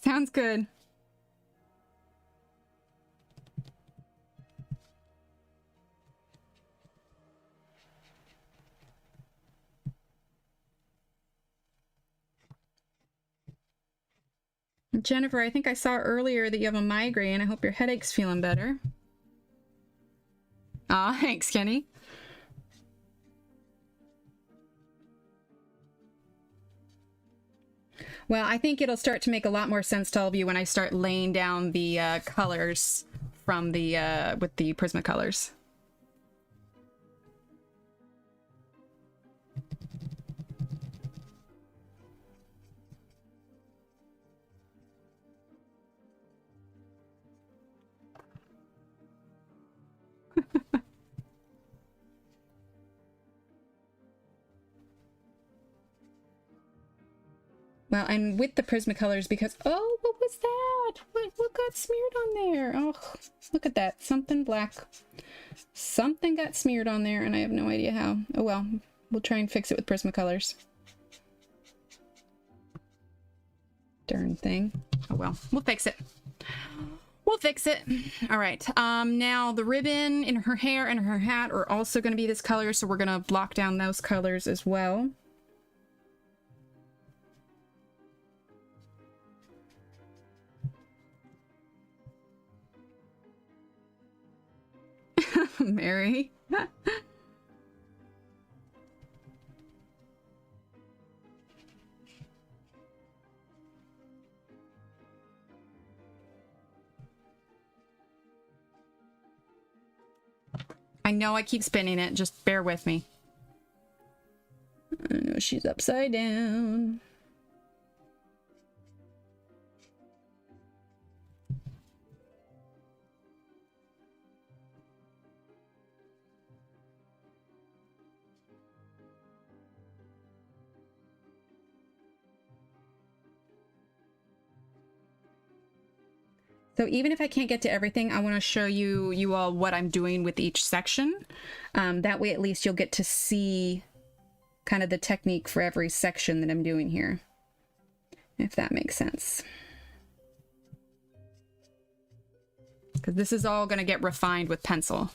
Sounds good. Jennifer, I think I saw earlier that you have a migraine. I hope your headache's feeling better. Aw, thanks, Kenny. Well, I think it'll start to make a lot more sense to all of you when I start laying down the colors from the with the Prismacolors. Well, and with the Prismacolors, because... Oh, what was that? What got smeared on there? Oh, look at that. Something black. Something got smeared on there, and I have no idea how. Oh, well. We'll try and fix it with Prismacolors. Darn thing. Oh, well. We'll fix it. We'll fix it. All right. Now, the ribbon in her hair and her hat are also going to be this color, so we're going to block down those colors as well. Mary. I know I keep spinning it, just bear with me. I know she's upside down. So even if I can't get to everything, I want to show you all what I'm doing with each section. That way at least you'll get to see kind of the technique for every section that I'm doing here, if that makes sense. Because this is all going to get refined with pencil.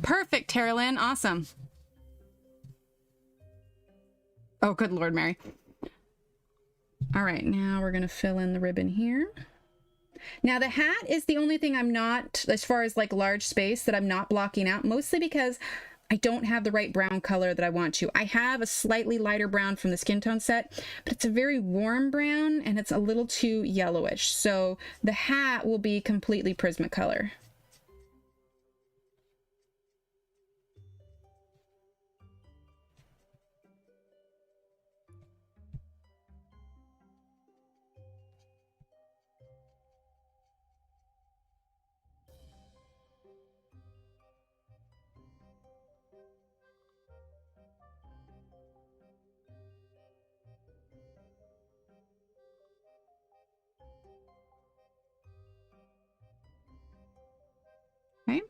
Perfect, Tara Lynn. Awesome. Oh, good Lord, Mary. All right, now we're going to fill in the ribbon here. Now the hat is the only thing I'm not, as far as like large space, that I'm not blocking out, mostly because I don't have the right brown color that I want to. I have a slightly lighter brown from the skin tone set, but it's a very warm brown and it's a little too yellowish. So the hat will be completely Prismacolor. Okay.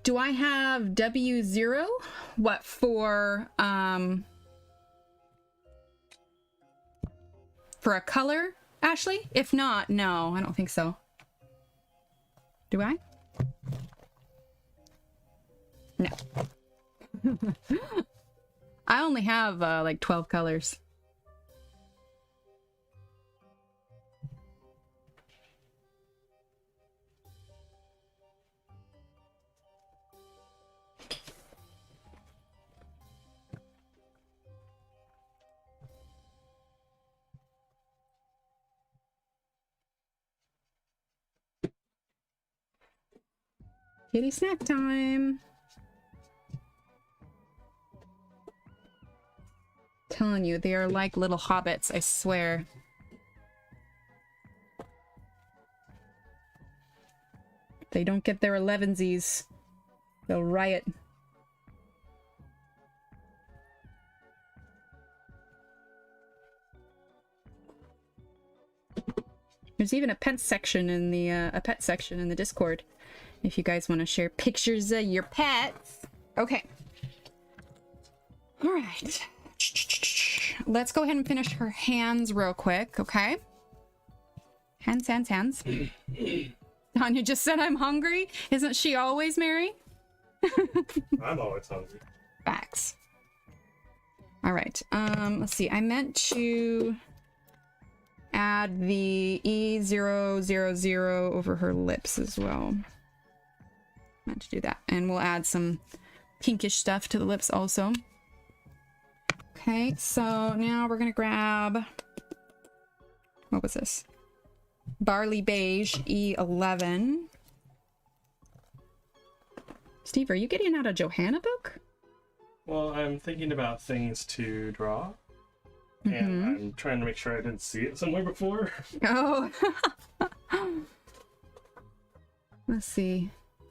Do I have W0? What, for a color, Ashley? If not, no, I don't think so. Do I? No. I only have like 12 colors. Kitty snack time. Telling you, they are like little hobbits, I swear. If they don't get their 11sies, they'll riot. There's even a pet section in the Discord if you guys want to share pictures of your pets. Okay. All right. Let's go ahead and finish her hands real quick, okay? Hands. Tanya just said I'm hungry. Isn't she always, Mary? I'm always hungry. Facts. All right. Let's see. I meant to add the E000 over her lips as well. Meant to do that. And we'll add some pinkish stuff to the lips also. Okay, so now we're gonna grab, what was this? Barley Beige E11. Steve, are you getting out a Johanna book? Well, I'm thinking about things to draw. And I'm trying to make sure I didn't see it somewhere before. Oh. Let's see.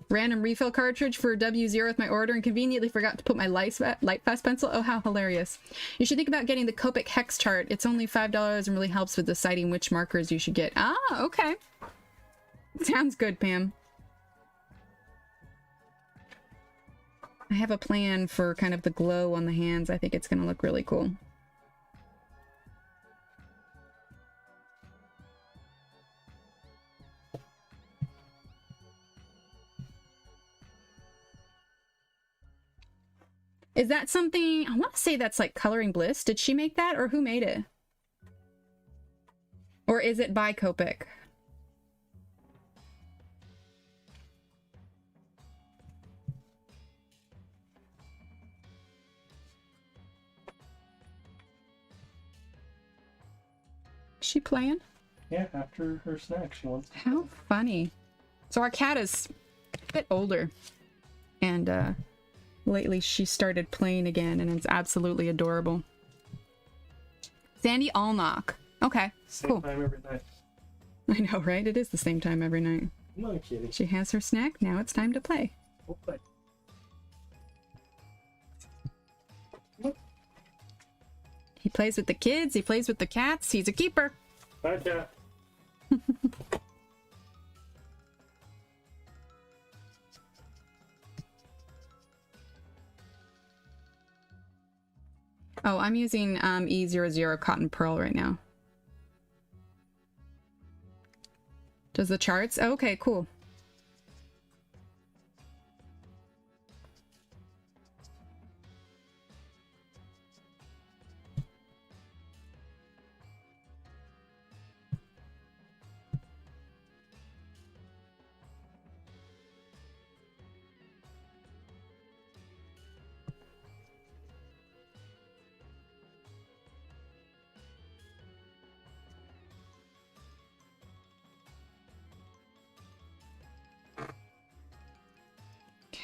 Random refill cartridge for W0 with my order and conveniently forgot to put my light fast pencil. Oh, how hilarious. You should think about getting the Copic hex chart. It's only $5 and really helps with deciding which markers you should get. Ah, okay. Sounds good, Pam. I have a plan for kind of the glow on the hands. I think it's going to look really cool. Is that something, I want to say that's like Coloring Bliss. Did she make that or who made it? Or is it by Copic? Is she playing? Yeah, after her snack, she wants to How play. funny. So our cat is a bit older. And, lately she started playing again and it's absolutely adorable. Sandy Allnock. Okay, Same cool. time every night. I know, right? It is the same time every night. Come on, kitty. She has her snack. Now it's time to play. We'll play. He plays with the kids. He plays with the cats. He's a keeper. Bye, cat. Oh, I'm using E00 Cotton Pearl right now. Does the charts? Oh, okay, cool.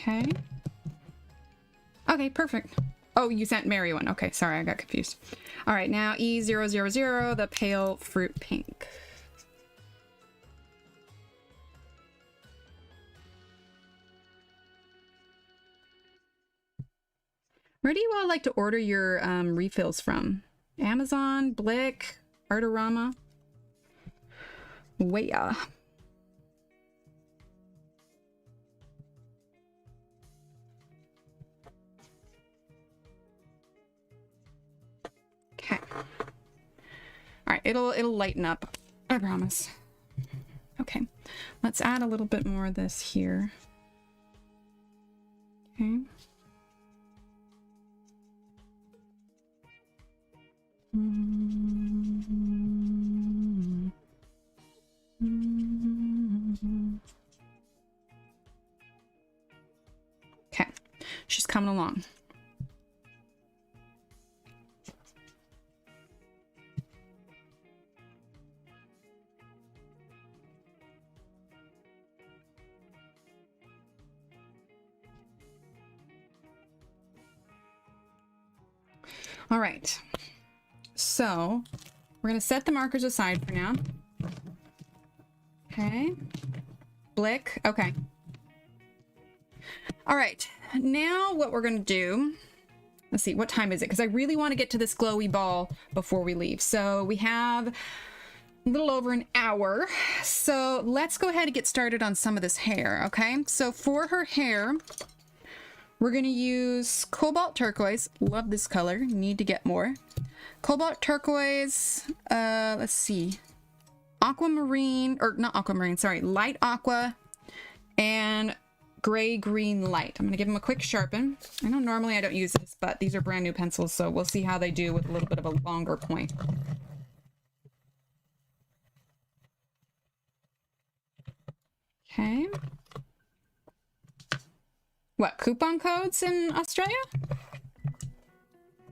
Okay. Okay, perfect. Oh, you sent Mary one. Okay, sorry, I got confused. All right, now E000, the pale fruit pink. Where do you all like to order your refills from? Amazon, Blick, Artorama? Where? Okay. All right, it'll lighten up. I promise. Okay. Let's add a little bit more of this here. Okay. Okay. She's coming along. All right, so we're gonna set the markers aside for now. Okay, Blick, okay. All right, now what we're gonna do, let's see, what time is it? Because I really want to get to this glowy ball before we leave. So we have a little over an hour. So let's go ahead and get started on some of this hair, okay? So for her hair, we're gonna use cobalt turquoise. Love this color, need to get more. Cobalt turquoise, let's see. Aquamarine, or not aquamarine, sorry, light aqua and gray green light. I'm gonna give them a quick sharpen. I know normally I don't use this, but these are brand new pencils, so we'll see how they do with a little bit of a longer point. Okay. What, coupon codes in Australia?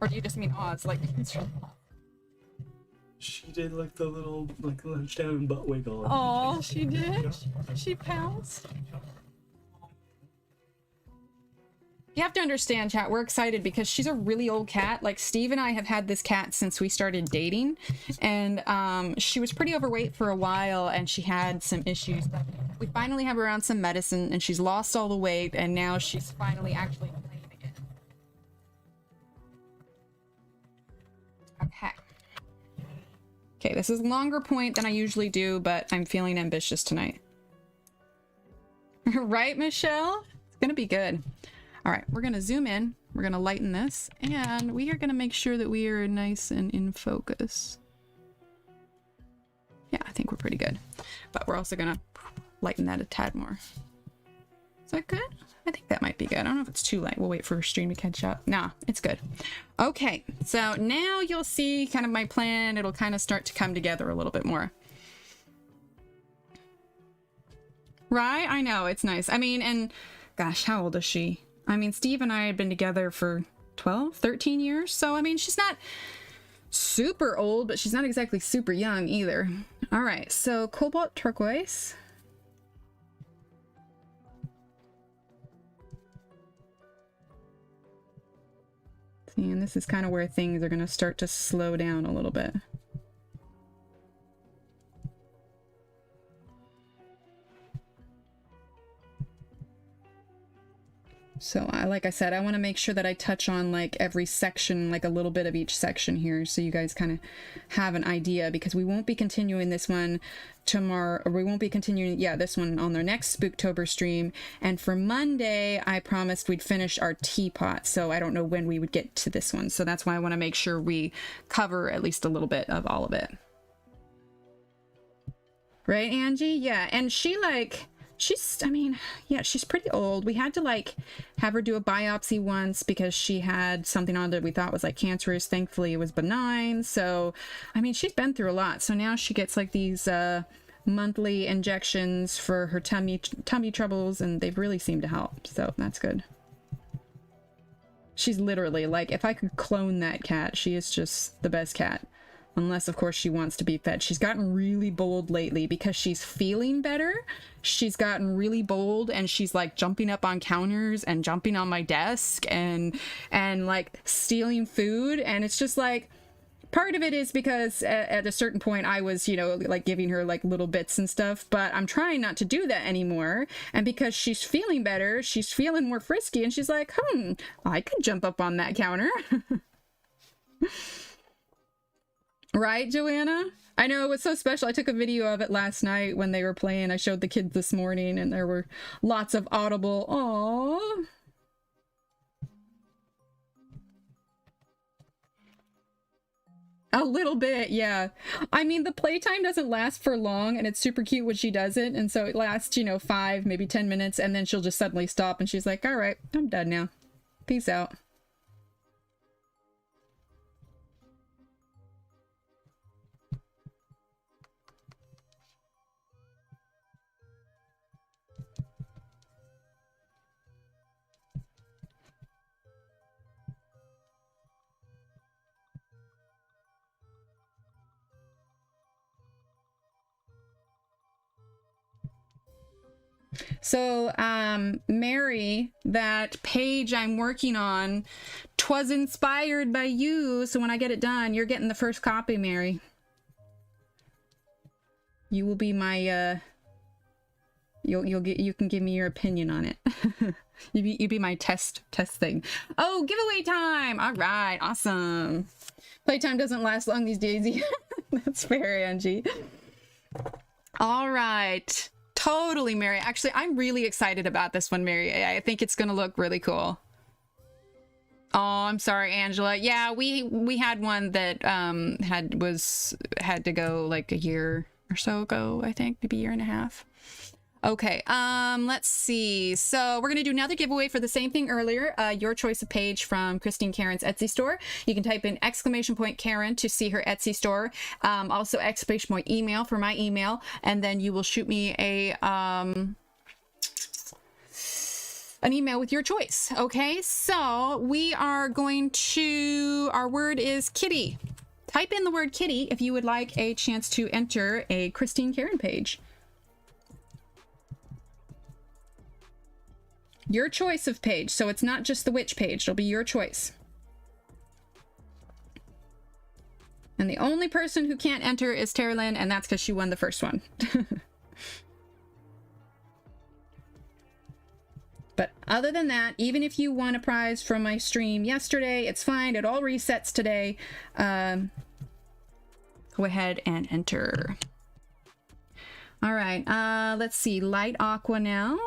Or do you just mean Oz, like She did like the little like lunch down butt wiggle. oh, she did? She pounced? You have to understand, chat, we're excited because she's a really old cat. Like, Steve and I have had this cat since we started dating, and she was pretty overweight for a while, and she had some issues. But we finally have her on some medicine, and she's lost all the weight, and now she's finally actually playing again. Okay. Okay, this is a longer point than I usually do, but I'm feeling ambitious tonight. Right, Michelle? It's gonna be good. All right, we're gonna zoom in, we're gonna lighten this, and we are gonna make sure that we are nice and in focus. Yeah, I think we're pretty good. But we're also gonna lighten that a tad more. Is that good? I think that might be good. I don't know if it's too light. We'll wait for stream to catch up. Nah, it's good. Okay, so now you'll see kind of my plan. It'll kind of start to come together a little bit more. Right? I know, it's nice. I mean, and gosh, how old is she? I mean, Steve and I had been together for 12, 13 years. So, I mean, she's not super old, but she's not exactly super young either. All right, so cobalt turquoise. See, and this is kind of where things are going to start to slow down a little bit. So like I said, I want to make sure that I touch on like every section, like a little bit of each section here, so you guys kind of have an idea, because we won't be continuing this one tomorrow, or we won't be continuing, yeah, this one on their next Spooktober stream. And for Monday, I promised we'd finish our teapot, so I don't know when we would get to this one. So that's why I want to make sure we cover at least a little bit of all of it. Right, Angie? Yeah, and she like... she's, I mean, yeah, she's pretty old. We had to like have her do a biopsy once because she had something on that we thought was like cancerous. Thankfully it was benign. So, I mean, she's been through a lot. So now she gets like these monthly injections for her tummy troubles, and they've really seemed to help. So that's good. She's literally like, if I could clone that cat, she is just the best cat. Unless, of course, she wants to be fed. She's gotten really bold lately because she's feeling better. She's gotten really bold, and she's like jumping up on counters and jumping on my desk and like stealing food. And it's just like, part of it is because at a certain point I was, you know, like giving her like little bits and stuff, but I'm trying not to do that anymore. And because she's feeling better, she's feeling more frisky, and she's like, I could jump up on that counter. Right, Joanna? I know, it was so special. I took a video of it last night when they were playing. I showed the kids this morning, and there were lots of audible, aww. A little bit, yeah. I mean, the playtime doesn't last for long, and it's super cute when she does it. And so it lasts, you know, 5, maybe 10 minutes, and then she'll just suddenly stop, and she's like, all right, I'm done now. Peace out. So, Mary, that page I'm working on, 'twas inspired by you. So when I get it done, you're getting the first copy, Mary. You will be my, you can give me your opinion on it. you be my test thing. Oh, giveaway time. All right. Awesome. Playtime doesn't last long these days. That's fair, Angie. All right. Totally, Mary. Actually, I'm really excited about this one, Mary. I think it's going to look really cool. Oh, I'm sorry, Angela. Yeah, we had one that had to go like a year or so ago, I think, maybe a year and a half. Okay, let's see. So we're gonna do another giveaway for the same thing earlier. Your choice of page from Christine Karen's Etsy store. You can type in !Karen to see her Etsy store. Also !email for my email, and then you will shoot me an email with your choice. Okay, so we are going to, our word is kitty. Type in the word kitty if you would like a chance to enter a Christine Karen page. Your choice of page, so it's not just the witch page, it'll be your choice. And the only person who can't enter is Tara Lynn, and that's because she won the first one. But other than that, even if you won a prize from my stream yesterday, it's fine. It all resets today. Go ahead and enter. All right, let's see. Light aqua now.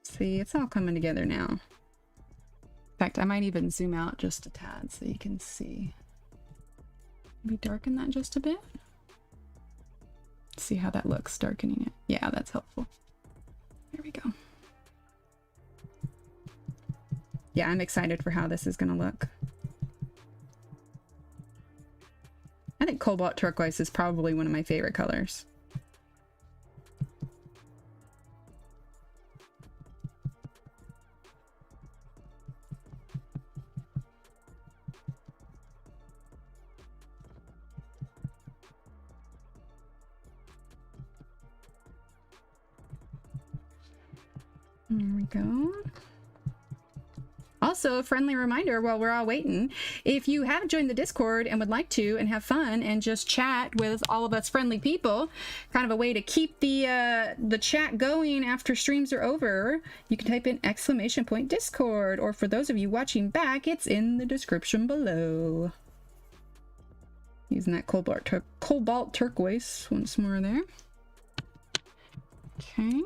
See, it's all coming together now. In fact, I might even zoom out just a tad so you can see. Maybe darken that just a bit. See how that looks, darkening it. Yeah, that's helpful. There we go. Yeah, I'm excited for how this is gonna look. I think cobalt turquoise is probably one of my favorite colors. There we go. Also, a friendly reminder while we're all waiting, if you haven't joined the Discord and would like to and have fun and just chat with all of us friendly people, kind of a way to keep the chat going after streams are over, you can type in !Discord, or for those of you watching back, it's in the description below. Using that cobalt turquoise once more there. Okay.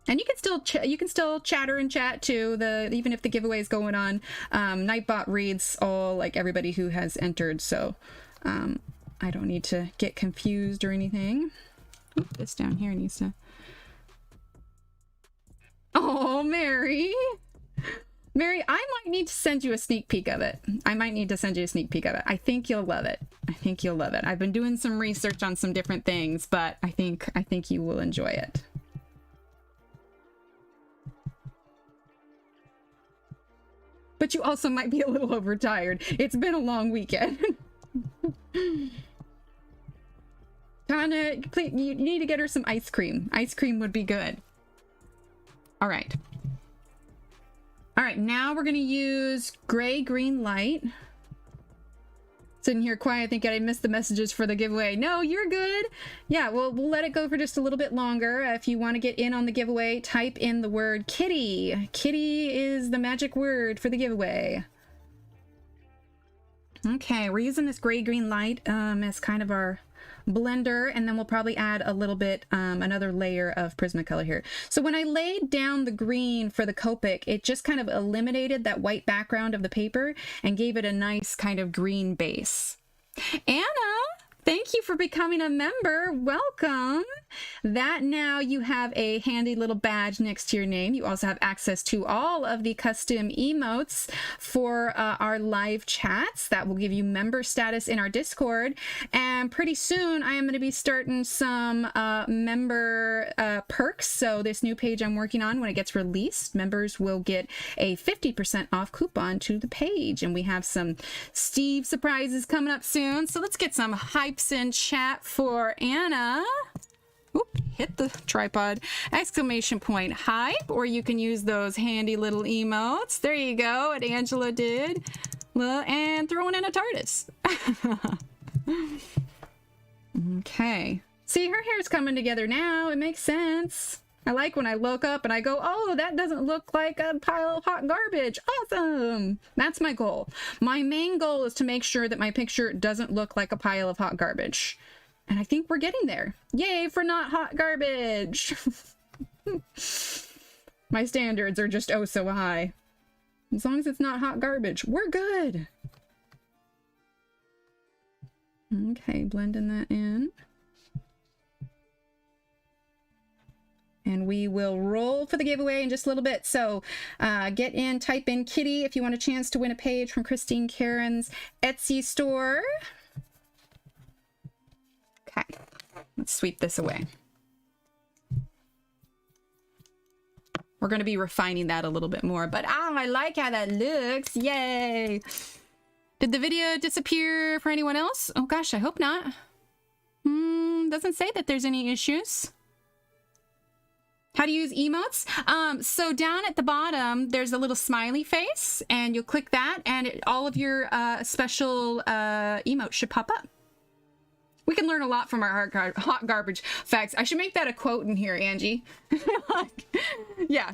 And you can still chatter and chat too. Even if the giveaway is going on, Nightbot reads all, like, everybody who has entered, so I don't need to get confused or anything. Oop, this down here needs to. Oh, Mary, I might need to send you a sneak peek of it. I think you'll love it. I've been doing some research on some different things, but I think you will enjoy it. But you also might be a little overtired. It's been a long weekend. Tana, please, you need to get her some ice cream. Ice cream would be good. All right. All right, now we're gonna use gray-green light. Sitting here quiet, thinking I missed the messages for the giveaway. No, you're good. Yeah, we'll let it go for just a little bit longer. If you want to get in on the giveaway, type in the word kitty. Kitty is the magic word for the giveaway. Okay, we're using this gray-green light as kind of our blender, and then we'll probably add a little bit, another layer of Prismacolor here. So when I laid down the green for the Copic, it just kind of eliminated that white background of the paper and gave it a nice kind of green base. Anna, thank you for becoming a member. Welcome. That now you have a handy little badge next to your name. You also have access to all of the custom emotes for our live chats. That will give you member status in our Discord. And pretty soon I am going to be starting some member perks. So this new page I'm working on, when it gets released, members will get a 50% off coupon to the page. And we have some Steve surprises coming up soon. So let's get some hypes in chat for Anna. Oop, hit the tripod. ! Hype, or you can use those handy little emotes. There you go, what Angela did. And throwing in a TARDIS. Okay. See, her hair's coming together now. It makes sense. I like when I look up and I go, oh, that doesn't look like a pile of hot garbage. Awesome. That's my goal. My main goal is to make sure that my picture doesn't look like a pile of hot garbage. And I think we're getting there. Yay for not hot garbage. My standards are just oh so high. As long as it's not hot garbage, we're good. Okay, blending that in. And we will roll for the giveaway in just a little bit. So get in, type in Kitty if you want a chance to win a page from Christine Karen's Etsy store. Okay, let's sweep this away. We're going to be refining that a little bit more, but I like how that looks. Yay. Did the video disappear for anyone else? Oh gosh, I hope not. Doesn't say that there's any issues. How to use emotes? So down at the bottom, there's a little smiley face, and you'll click that, and all of your special emotes should pop up. We can learn a lot from our hot garbage facts. I should make that a quote in here, Angie. Yeah,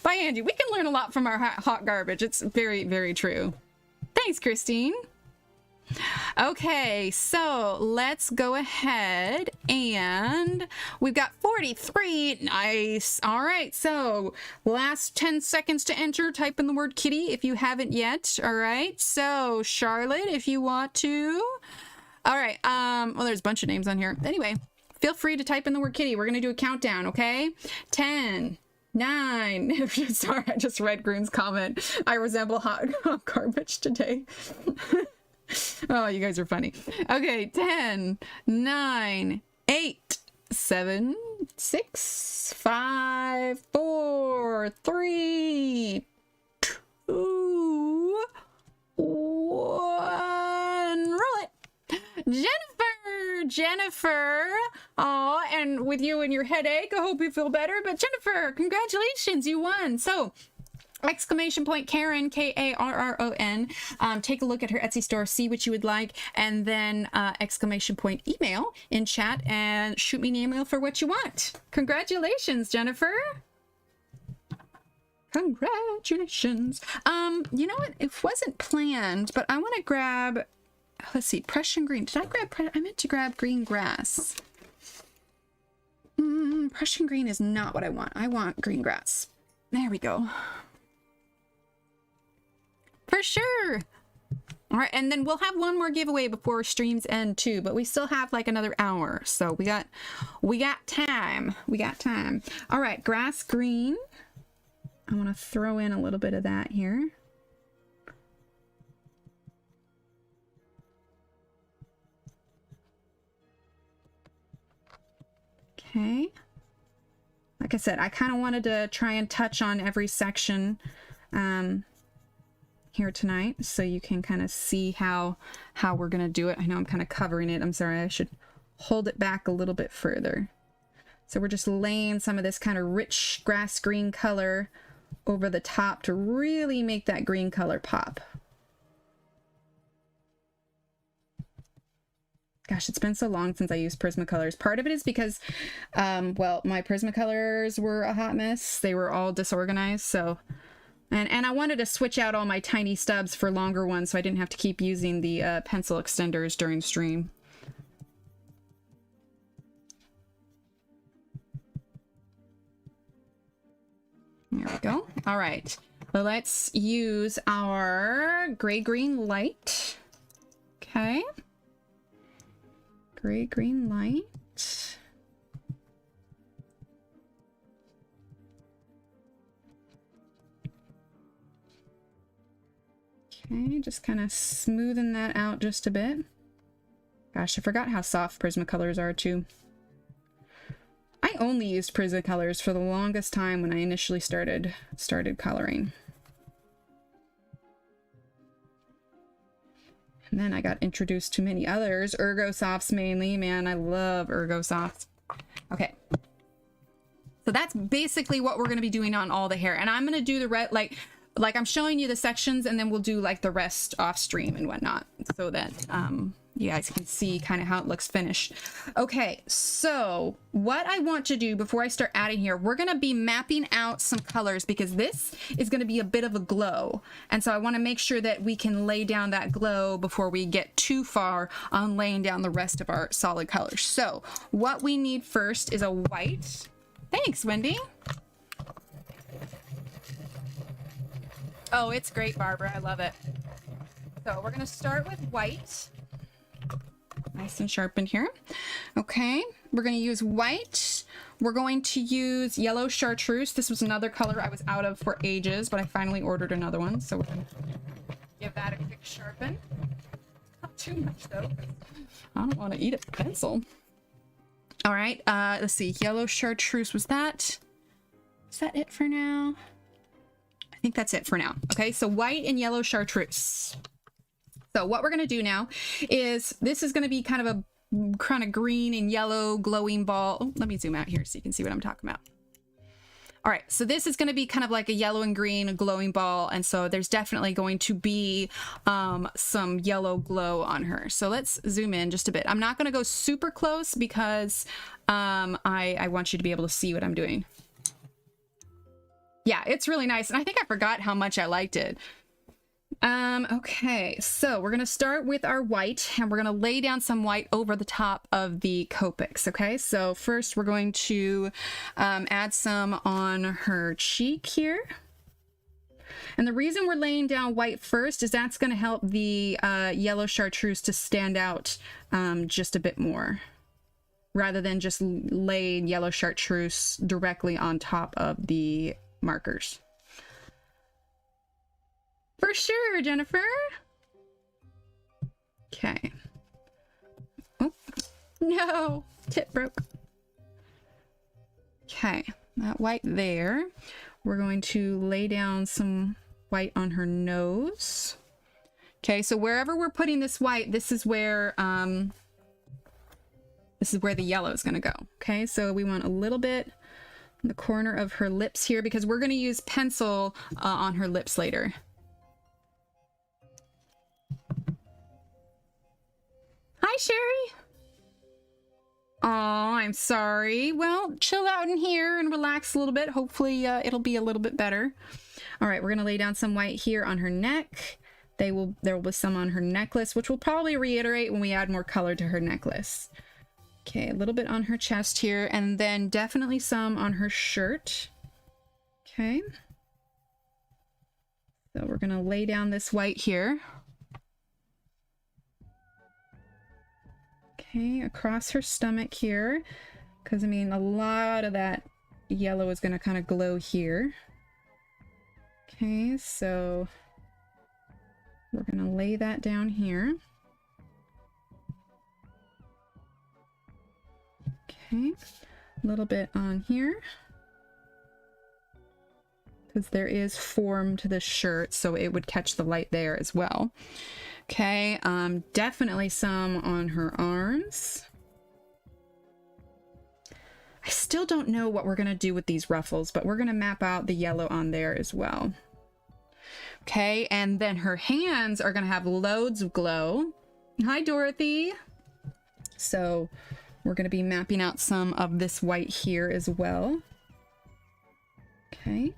by Angie. We can learn a lot from our hot garbage. It's very, very true. Thanks, Christine. Okay, so let's go ahead, and we've got 43. Nice. All right, so last 10 seconds to enter. Type in the word kitty if you haven't yet. All right, so Charlotte, if you want to. All right, well, there's a bunch of names on here. Anyway, feel free to type in the word kitty. We're gonna do a countdown, okay? 10, 9. Sorry, I just read Groon's comment. I resemble hot garbage today. Oh, you guys are funny. Okay, 10, 9, 8, 7, 6, 5, 4, 3, 2, 1. Roll it. Jennifer. Oh, and with you and your headache, I hope you feel better. But Jennifer, congratulations, you won. So, exclamation point Karen, Karron. Take a look at her Etsy store, see what you would like, and then exclamation point email in chat and shoot me an email for what you want. Congratulations, Jennifer. Congratulations. You know what? It wasn't planned, but I want to grab, let's see, Prussian green. Did I grab, I meant to grab green grass. Prussian green is not what I want. I want green grass. There we go. For sure. All right, and then we'll have one more giveaway before streams end too, but we still have like another hour, so we got time. We got time. All right, grass green. I want to throw in a little bit of that here. Okay. Like I said, I kind of wanted to try and touch on every section here tonight, so you can kind of see how we're gonna do it. I know I'm kind of covering it. I'm sorry, I should hold it back a little bit further. So we're just laying some of this kind of rich grass green color over the top to really make that green color pop. Gosh, it's been so long since I used Prismacolors. Part of it is because, well, my Prismacolors were a hot mess. They were all disorganized, so... And I wanted to switch out all my tiny stubs for longer ones so I didn't have to keep using the pencil extenders during stream. There we go. All right. Well, let's use our gray-green light. Okay. Gray-green light. Okay, just kind of smoothing that out just a bit. Gosh, I forgot how soft Prismacolors are too. I only used Prismacolors for the longest time when I initially started coloring. And then I got introduced to many others, Ergosofts mainly. Man, I love Ergosofts. Okay. So that's basically what we're going to be doing on all the hair. And I'm going to do the red, like, like I'm showing you the sections and then we'll do like the rest off stream and whatnot so that you guys can see kind of how it looks finished. Okay, so what I want to do before I start adding here, we're going to be mapping out some colors because this is going to be a bit of a glow. And so I want to make sure that we can lay down that glow before we get too far on laying down the rest of our solid colors. So what we need first is a white. Thanks, Wendy. Oh, it's great, Barbara. I love it. So we're going to start with white. Nice and sharp in here. Okay, we're going to use white. We're going to use yellow chartreuse. This was another color I was out of for ages, but I finally ordered another one. So we're going to give that a quick sharpen. Not too much, though. I don't want to eat a pencil. All right, let's see. Yellow chartreuse, was that? Is that it for now? I think that's it for now. Okay, so white and yellow chartreuse. So what we're going to do now is this is going to be kind of a green and yellow glowing ball. Oh, let me zoom out here so you can see what I'm talking about. All right, so this is going to be kind of like a yellow and green glowing ball. And so there's definitely going to be some yellow glow on her. So let's zoom in just a bit. I'm not going to go super close because I want you to be able to see what I'm doing. Yeah, it's really nice. And I think I forgot how much I liked it. Okay, so we're going to start with our white and we're going to lay down some white over the top of the Copics. Okay, so first we're going to add some on her cheek here. And the reason we're laying down white first is that's going to help the yellow chartreuse to stand out just a bit more, rather than just laying yellow chartreuse directly on top of the markers. For sure, Jennifer. Okay. Oh, no, tip broke. Okay, that white there. We're going to lay down some white on her nose. Okay, so wherever we're putting this white, this is where the yellow is going to go. Okay, so we want a little bit in the corner of her lips here because we're going to use pencil on her lips later. Hi, Sherry. Oh, I'm sorry. Well, chill out in here and relax a little bit. Hopefully it'll be a little bit better. All right, we're going to lay down some white here on her neck. There will be some on her necklace, which we'll probably reiterate when we add more color to her necklace. Okay, a little bit on her chest here, and then definitely some on her shirt. Okay. So we're going to lay down this white here. Okay, across her stomach here, because I mean a lot of that yellow is going to kind of glow here. Okay, so we're going to lay that down here. Okay, a little bit on here, because there is form to the shirt, so it would catch the light there as well. Okay, definitely some on her arms. I still don't know what we're going to do with these ruffles, but we're going to map out the yellow on there as well. Okay, and then her hands are going to have loads of glow. Hi, Dorothy. So we're going to be mapping out some of this white here as well. Okay.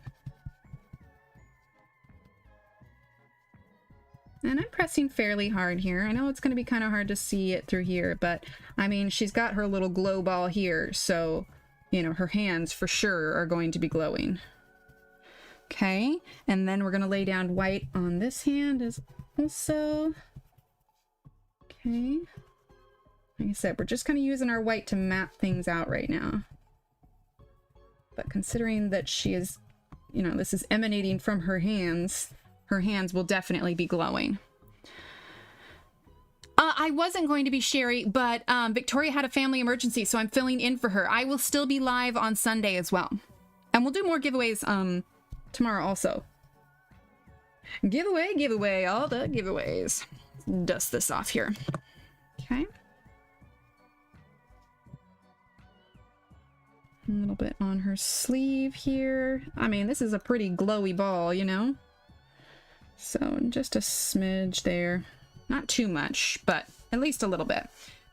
And I'm pressing fairly hard here. I know it's going to be kind of hard to see it through here, but I mean, she's got her little glow ball here, so, you know, her hands for sure are going to be glowing. Okay, and then we're going to lay down white on this hand as also. Okay. Like I said, we're just kind of using our white to map things out right now. But considering that she is, you know, this is emanating from her hands will definitely be glowing. I wasn't going to be Sherry, but Victoria had a family emergency, so I'm filling in for her. I will still be live on Sunday as well. And we'll do more giveaways tomorrow also. Giveaway, all the giveaways. Dust this off here. Okay. A little bit on her sleeve here. I mean, this is a pretty glowy ball, you know? So just a smidge there. Not too much, but at least a little bit.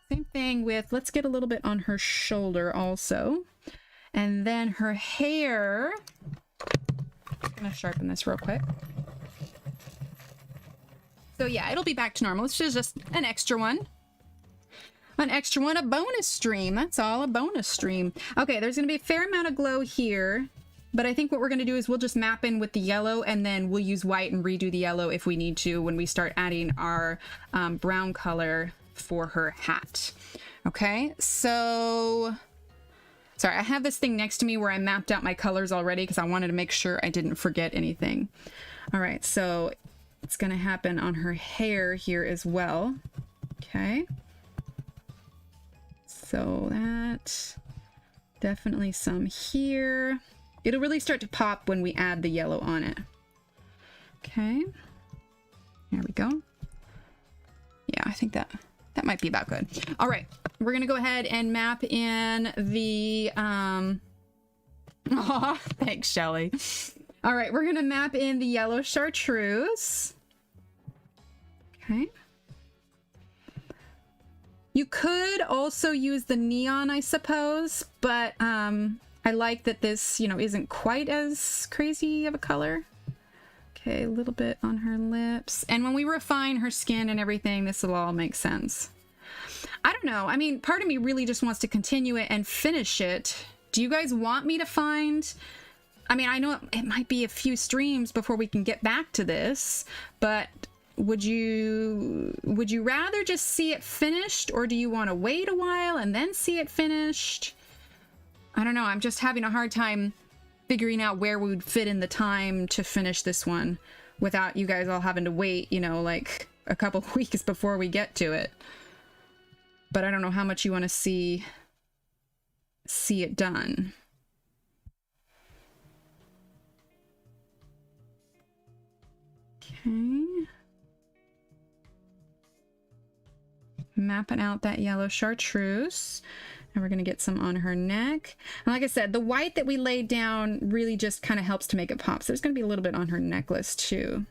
Same thing with, let's get a little bit on her shoulder also. And then her hair. I'm gonna sharpen this real quick. So yeah, it'll be back to normal. This is just an extra one. An extra one, a bonus stream. That's all, a bonus stream. Okay, there's gonna be a fair amount of glow here, but I think what we're gonna do is we'll just map in with the yellow, and then we'll use white and redo the yellow if we need to when we start adding our brown color for her hat. Okay, so sorry, I have this thing next to me where I mapped out my colors already because I wanted to make sure I didn't forget anything. All right, so it's gonna happen on her hair here as well. Okay. So that, definitely some here. It'll really start to pop when we add the yellow on it. Okay, there we go. Yeah, I think that might be about good. All right, we're gonna go ahead and map in the, aw, thanks, Shelly. All right, we're gonna map in the yellow chartreuse. Okay. You could also use the neon, I suppose, but I like that this, you know, isn't quite as crazy of a color. Okay, a little bit on her lips. And when we refine her skin and everything, this will all make sense. I don't know. I mean, part of me really just wants to continue it and finish it. Do you guys want me to find... I mean, I know it might be a few streams before we can get back to this, but... Would you rather just see it finished, or do you want to wait a while and then see it finished? I don't know. I'm just having a hard time figuring out where we would fit in the time to finish this one without you guys all having to wait, you know, like a couple weeks before we get to it. But I don't know how much you want to see it done. Okay. Mapping out that yellow chartreuse, and we're going to get some on her neck. And like I said, the white that we laid down really just kind of helps to make it pop. So there's going to be a little bit on her necklace too.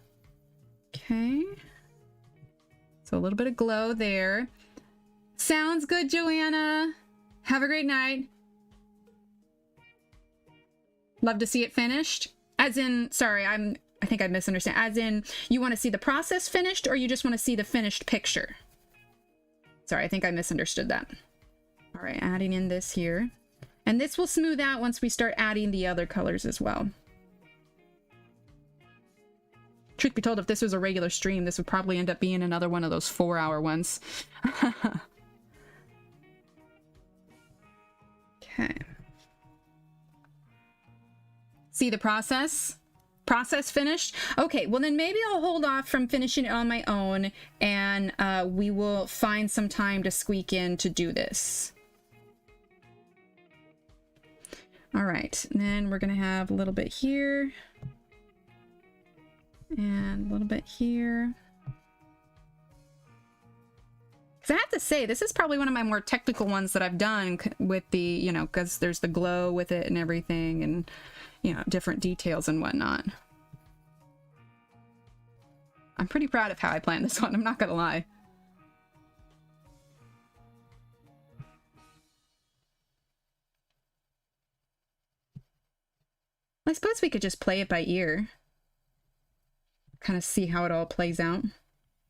Okay, so a little bit of glow there. Sounds good, Joanna. Have a great night. Love to see it finished. As in, sorry, I think I misunderstand. As in, you want to see the process finished, or you just want to see the finished picture? Sorry, I think I misunderstood that. All right, adding in this here. And this will smooth out once we start adding the other colors as well. Truth be told, if this was a regular stream, this would probably end up being another one of those 4-hour ones. Okay. See the process? Process finished? Okay, well then maybe I'll hold off from finishing it on my own, and we will find some time to squeak in to do this. All right, and then we're gonna have a little bit here and a little bit here. Because I have to say, this is probably one of my more technical ones that I've done with the, you know, because there's the glow with it and everything, and you know, different details and whatnot. I'm pretty proud of how I planned this one, I'm not gonna lie. I suppose we could just play it by ear. Kind of see how it all plays out.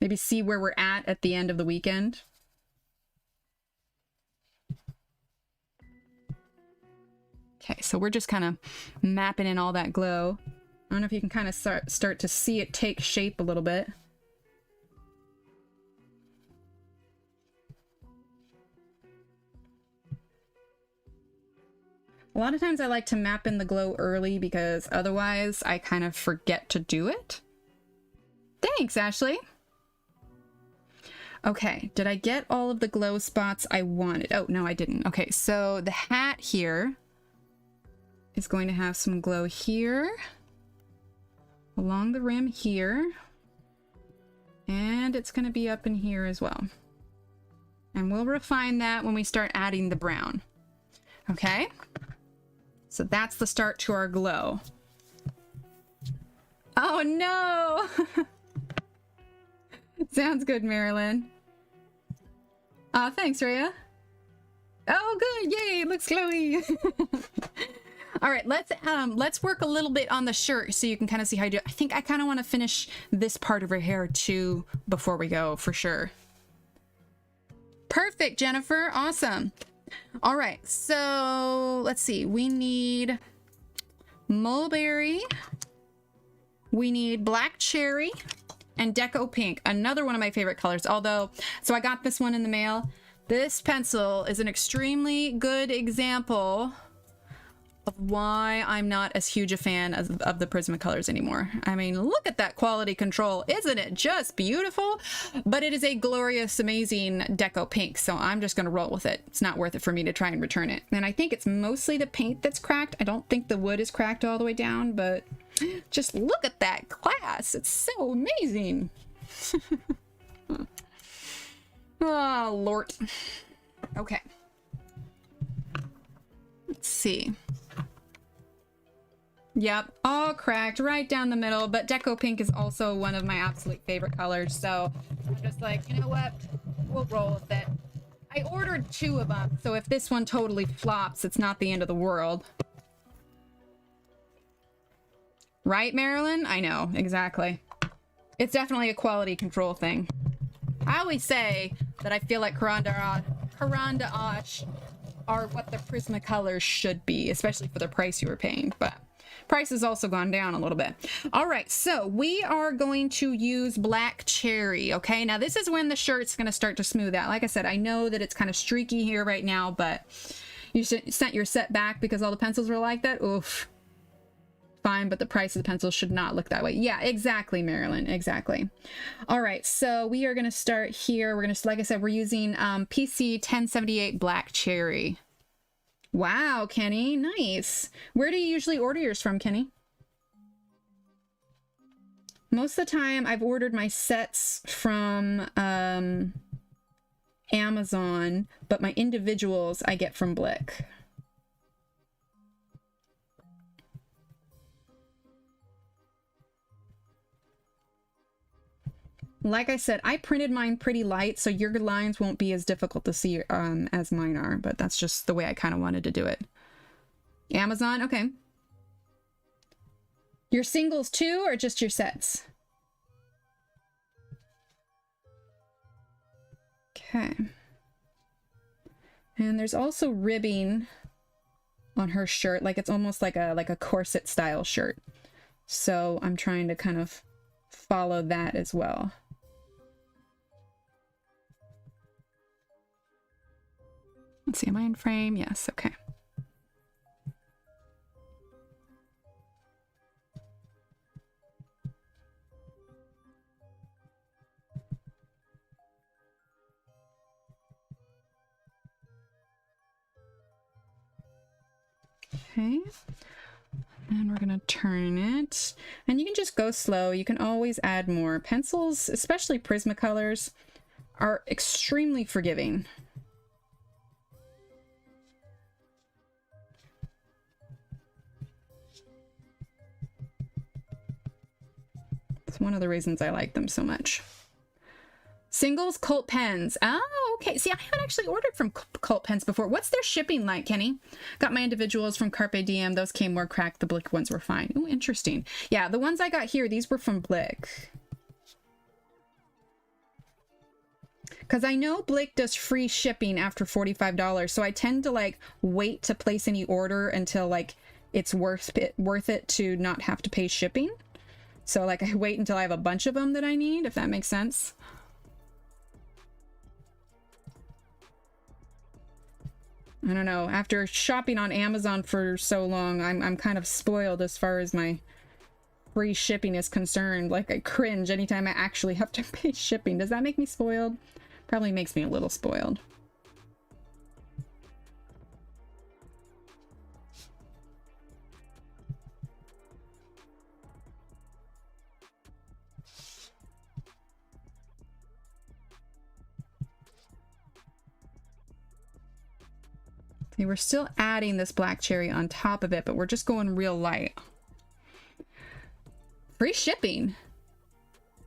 Maybe see where we're at the end of the weekend. Okay, so we're just kind of mapping in all that glow. I don't know if you can kind of start to see it take shape a little bit. A lot of times I like to map in the glow early because otherwise I kind of forget to do it. Thanks, Ashley. Okay, did I get all of the glow spots I wanted? Oh, no, I didn't. Okay, so the hat here is going to have some glow here, along the rim here, and it's going to be up in here as well. And we'll refine that when we start adding the brown. Okay, so that's the start to our glow. Oh no! Sounds good, Marilyn. Thanks, Rhea. Oh, good. Yay, it looks glowy. All right, let's work a little bit on the shirt so you can kind of see how you do it. I think I kind of want to finish this part of her hair too before we go, for sure. Perfect, Jennifer. Awesome. All right, so let's see. We need mulberry. We need black cherry and deco pink, another one of my favorite colors. Although, so I got this one in the mail. This pencil is an extremely good example of why I'm not as huge a fan of the Prismacolors anymore. I mean, look at that quality control. Isn't it just beautiful? But it is a glorious, amazing deco pink, so I'm just gonna roll with it. It's not worth it for me to try and return it. And I think it's mostly the paint that's cracked. I don't think the wood is cracked all the way down, but just look at that class. It's so amazing. Oh, Lord. Okay. Let's see. Yep, all cracked right down the middle, but deco pink is also one of my absolute favorite colors, so I'm just like, you know what, we'll roll with it. I ordered 2 of them, so if this one totally flops, it's not the end of the world. Right, Marilyn? I know, exactly. It's definitely a quality control thing. I always say that I feel like Caran d'Ache are what the Prismacolors should be, especially for the price you were paying, but price has also gone down a little bit. All right, so we are going to use black cherry, okay? Now this is when the shirt's gonna start to smooth out. Like I said, I know that it's kind of streaky here right now, but you sent your set back because all the pencils were like that. Oof. Fine, but the price of the pencils should not look that way. Yeah, exactly, Marilyn, exactly. All right, so we are gonna start here. We're gonna, like I said, we're using PC 1078 black cherry. Wow, Kenny, nice. Where do you usually order yours from, Kenny? Most of the time, I've ordered my sets from Amazon, but my individuals I get from Blick. Like I said, I printed mine pretty light, so your lines won't be as difficult to see as mine are, but that's just the way I kind of wanted to do it. Amazon, okay. Your singles too, or just your sets? Okay. And there's also ribbing on her shirt, like it's almost like a corset style shirt. So I'm trying to kind of follow that as well. Let's see, am I in frame? Yes, okay. Okay. And we're gonna turn it. And you can just go slow. You can always add more. Pencils, especially Prismacolors, are extremely forgiving. It's one of the reasons I like them so much. Singles, Cult pens. Oh, okay. See, I haven't actually ordered from Cult pens before. What's their shipping like, Kenny? Got my individuals from Carpe Diem. Those came more cracked. The Blick ones were fine. Oh, interesting. Yeah, the ones I got here, these were from Blick. Because I know Blick does free shipping after $45, so I tend to like wait to place any order until like it's worth it to not have to pay shipping. So like I wait until I have a bunch of them that I need, if that makes sense. I don't know, after shopping on Amazon for so long, I'm kind of spoiled as far as my free shipping is concerned. Like I cringe anytime I actually have to pay shipping. Does that make me spoiled? Probably makes me a little spoiled. Okay, we're still adding this black cherry on top of it, but we're just going real light. Free shipping.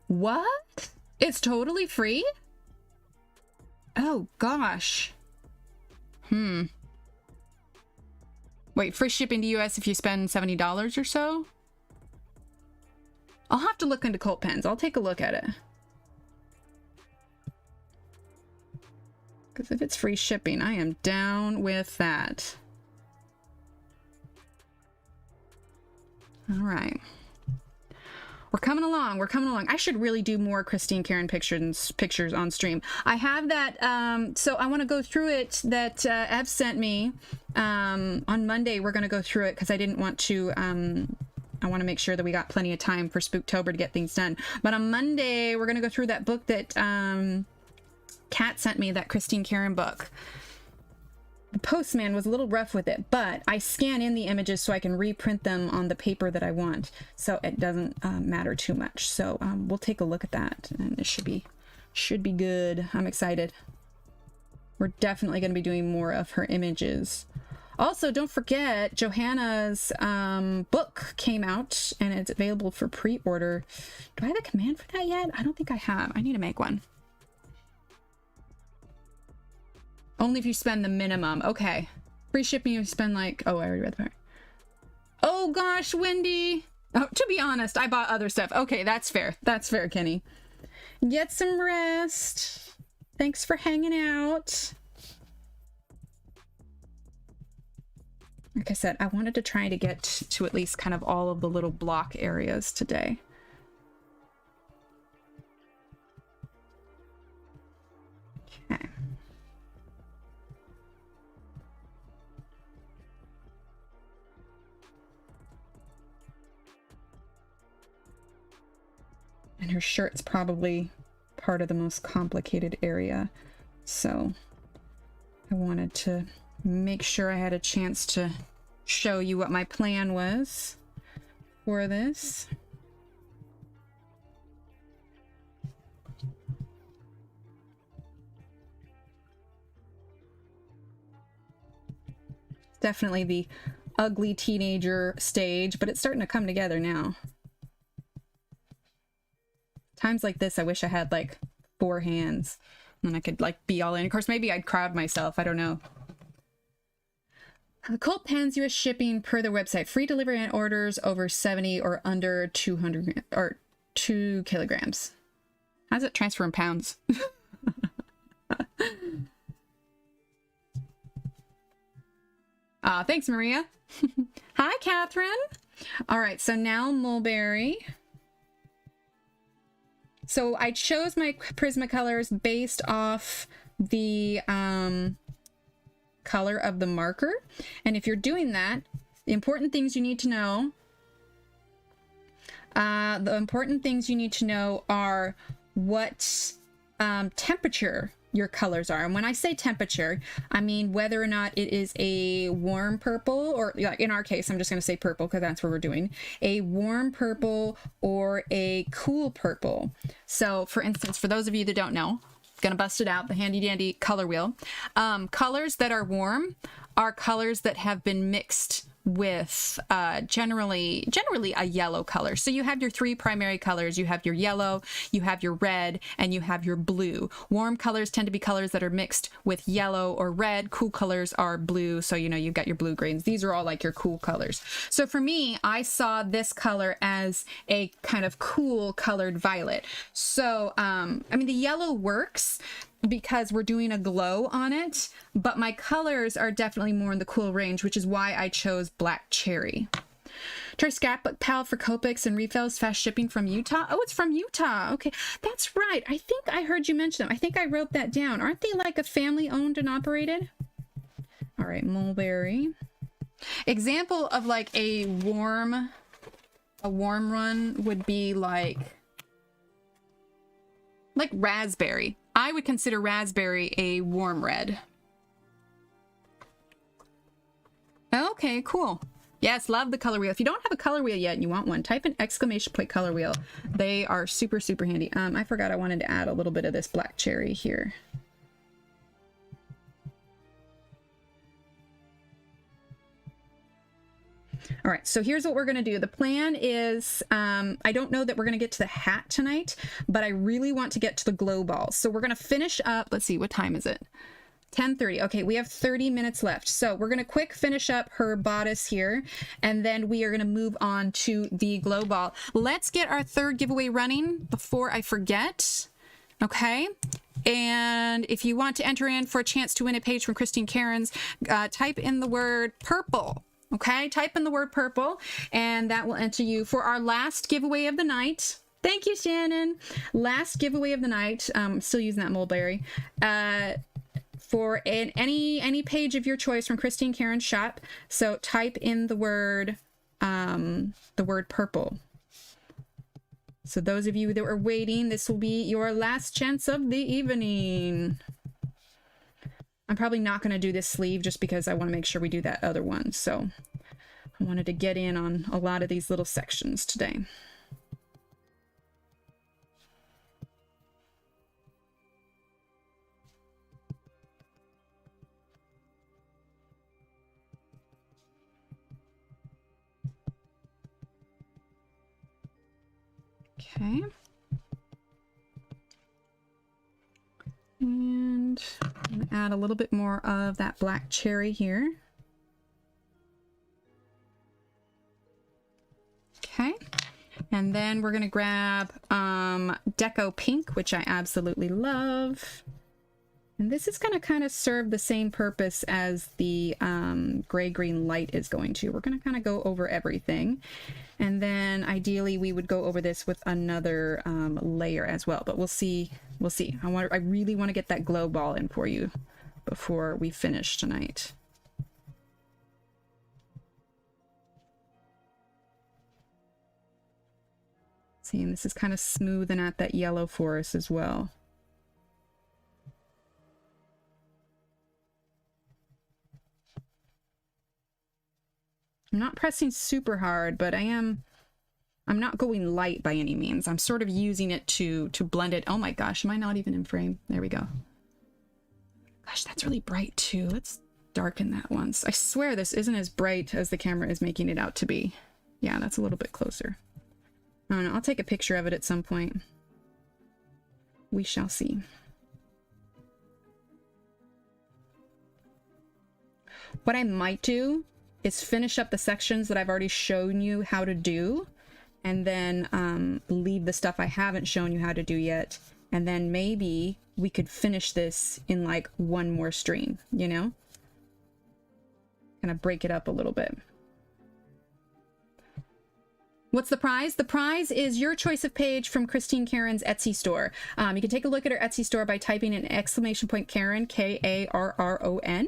What? It's totally free? Oh, gosh. Wait, free shipping to US if you spend $70 or so? I'll have to look into Cult Pens. I'll take a look at it. Because if it's free shipping, I am down with that. All right. We're coming along. We're coming along. I should really do more Christine Karen pictures on stream. I have that. So I want to go through it that Ev sent me. On Monday, we're going to go through it because I didn't want to. I want to make sure that we got plenty of time for Spooktober to get things done. But on Monday, we're going to go through that book that Kat sent me, that Christine Karen book. The postman was a little rough with it, but I scan in the images so I can reprint them on the paper that I want. So it doesn't matter too much. So we'll take a look at that, and it should be good. I'm excited. We're definitely going to be doing more of her images. Also, don't forget, Johanna's book came out, and it's available for pre-order. Do I have a command for that yet? I don't think I have. I need to make one. Only if you spend the minimum. Okay. Free shipping, you spend like... Oh, I already read the part. Oh, gosh, Wendy. Oh, to be honest, I bought other stuff. Okay, that's fair. That's fair, Kenny. Get some rest. Thanks for hanging out. Like I said, I wanted to try to get to at least kind of all of the little block areas today. Okay. And her shirt's probably part of the most complicated area. So I wanted to make sure I had a chance to show you what my plan was for this. Definitely the ugly teenager stage, but it's starting to come together now. Times like this, I wish I had like 4 hands and I could like be all in. Of course, maybe I'd crowd myself. I don't know. Cult Pens US shipping per their website. Free delivery and orders over 70 or under 200 or 2 kilograms. How does it transfer in pounds? Thanks, Maria. Hi, Catherine. All right, so now Mulberry. So I chose my Prismacolors based off the color of the marker. And if you're doing that, the important things you need to know, are what temperature your colors are. And when I say temperature, I mean whether or not it is a warm purple, or like in our case, I'm just going to say purple because that's what we're doing, a warm purple or a cool purple. So for instance, for those of you that don't know, gonna bust it out, the handy dandy color wheel. Colors that are warm are colors that have been mixed with generally a yellow color. So you have your 3 primary colors. You have your yellow, you have your red, and you have your blue. Warm colors tend to be colors that are mixed with yellow or red. Cool colors are blue. So, you know, you've got your blue greens. These are all like your cool colors. So for me, I saw this color as a kind of cool colored violet. So, I mean, the yellow works because we're doing a glow on it, but my colors are definitely more in the cool range, which is why I chose Black Cherry. Try Scrapbook Pal for Copics and refills, fast shipping from Utah. Oh, it's from Utah. Okay, that's right. I think I heard you mention them. I think I wrote that down. Aren't they like a family owned and operated? All right, Mulberry. Example of like a warm run would be like raspberry. I would consider raspberry a warm red. Okay, cool. Yes, love the color wheel. If you don't have a color wheel yet and you want one, type in ! color wheel. They are super, super handy. I forgot I wanted to add a little bit of this Black Cherry here. All right, so here's what we're gonna do. The plan is, I don't know that we're gonna get to the hat tonight, but I really want to get to the glow ball. So we're gonna finish up, let's see, what time is it? 10:30. Okay, we have 30 minutes left. So we're gonna quick finish up her bodice here, and then we are gonna move on to the glow ball. Let's get our third giveaway running before I forget. Okay, and if you want to enter in for a chance to win a page from Christine Cairns, type in the word purple. Okay, type in the word purple, and that will enter you for our last giveaway of the night. Thank you, Shannon. Last giveaway of the night. Still using that mulberry. For any page of your choice from Christine Cairns shop. So type in the word purple. So those of you that were waiting, this will be your last chance of the evening. I'm probably not going to do this sleeve just because I want to make sure we do that other one. So I wanted to get in on a lot of these little sections today. Okay. And I'm going to add a little bit more of that black cherry here. Okay. And then we're going to grab Deco Pink, which I absolutely love. And this is going to kind of serve the same purpose as the gray-green light is going to. We're going to kind of go over everything. And then ideally we would go over this with another layer as well. But we'll see. We'll see. I really want to get that glow ball in for you before we finish tonight. See, and this is kind of smoothing out that yellow for us as well. I'm not pressing super hard, but I'm not going light by any means. I'm sort of using it to blend it. Oh my gosh, am I not even in frame? There we go. Gosh, that's really bright too. Let's darken that once. I swear this isn't as bright as the camera is making it out to be. Yeah, that's a little bit closer. I don't know, I'll take a picture of it at some point. We shall see. What I might do is finish up the sections that I've already shown you how to do, and then leave the stuff I haven't shown you how to do yet, and then maybe we could finish this in like one more stream, you know? Kind of break it up a little bit. What's the prize? The prize is your choice of page from Christine Cairns' Etsy store. You can take a look at her Etsy store by typing in !Cairn, K-A-R-R-O-N.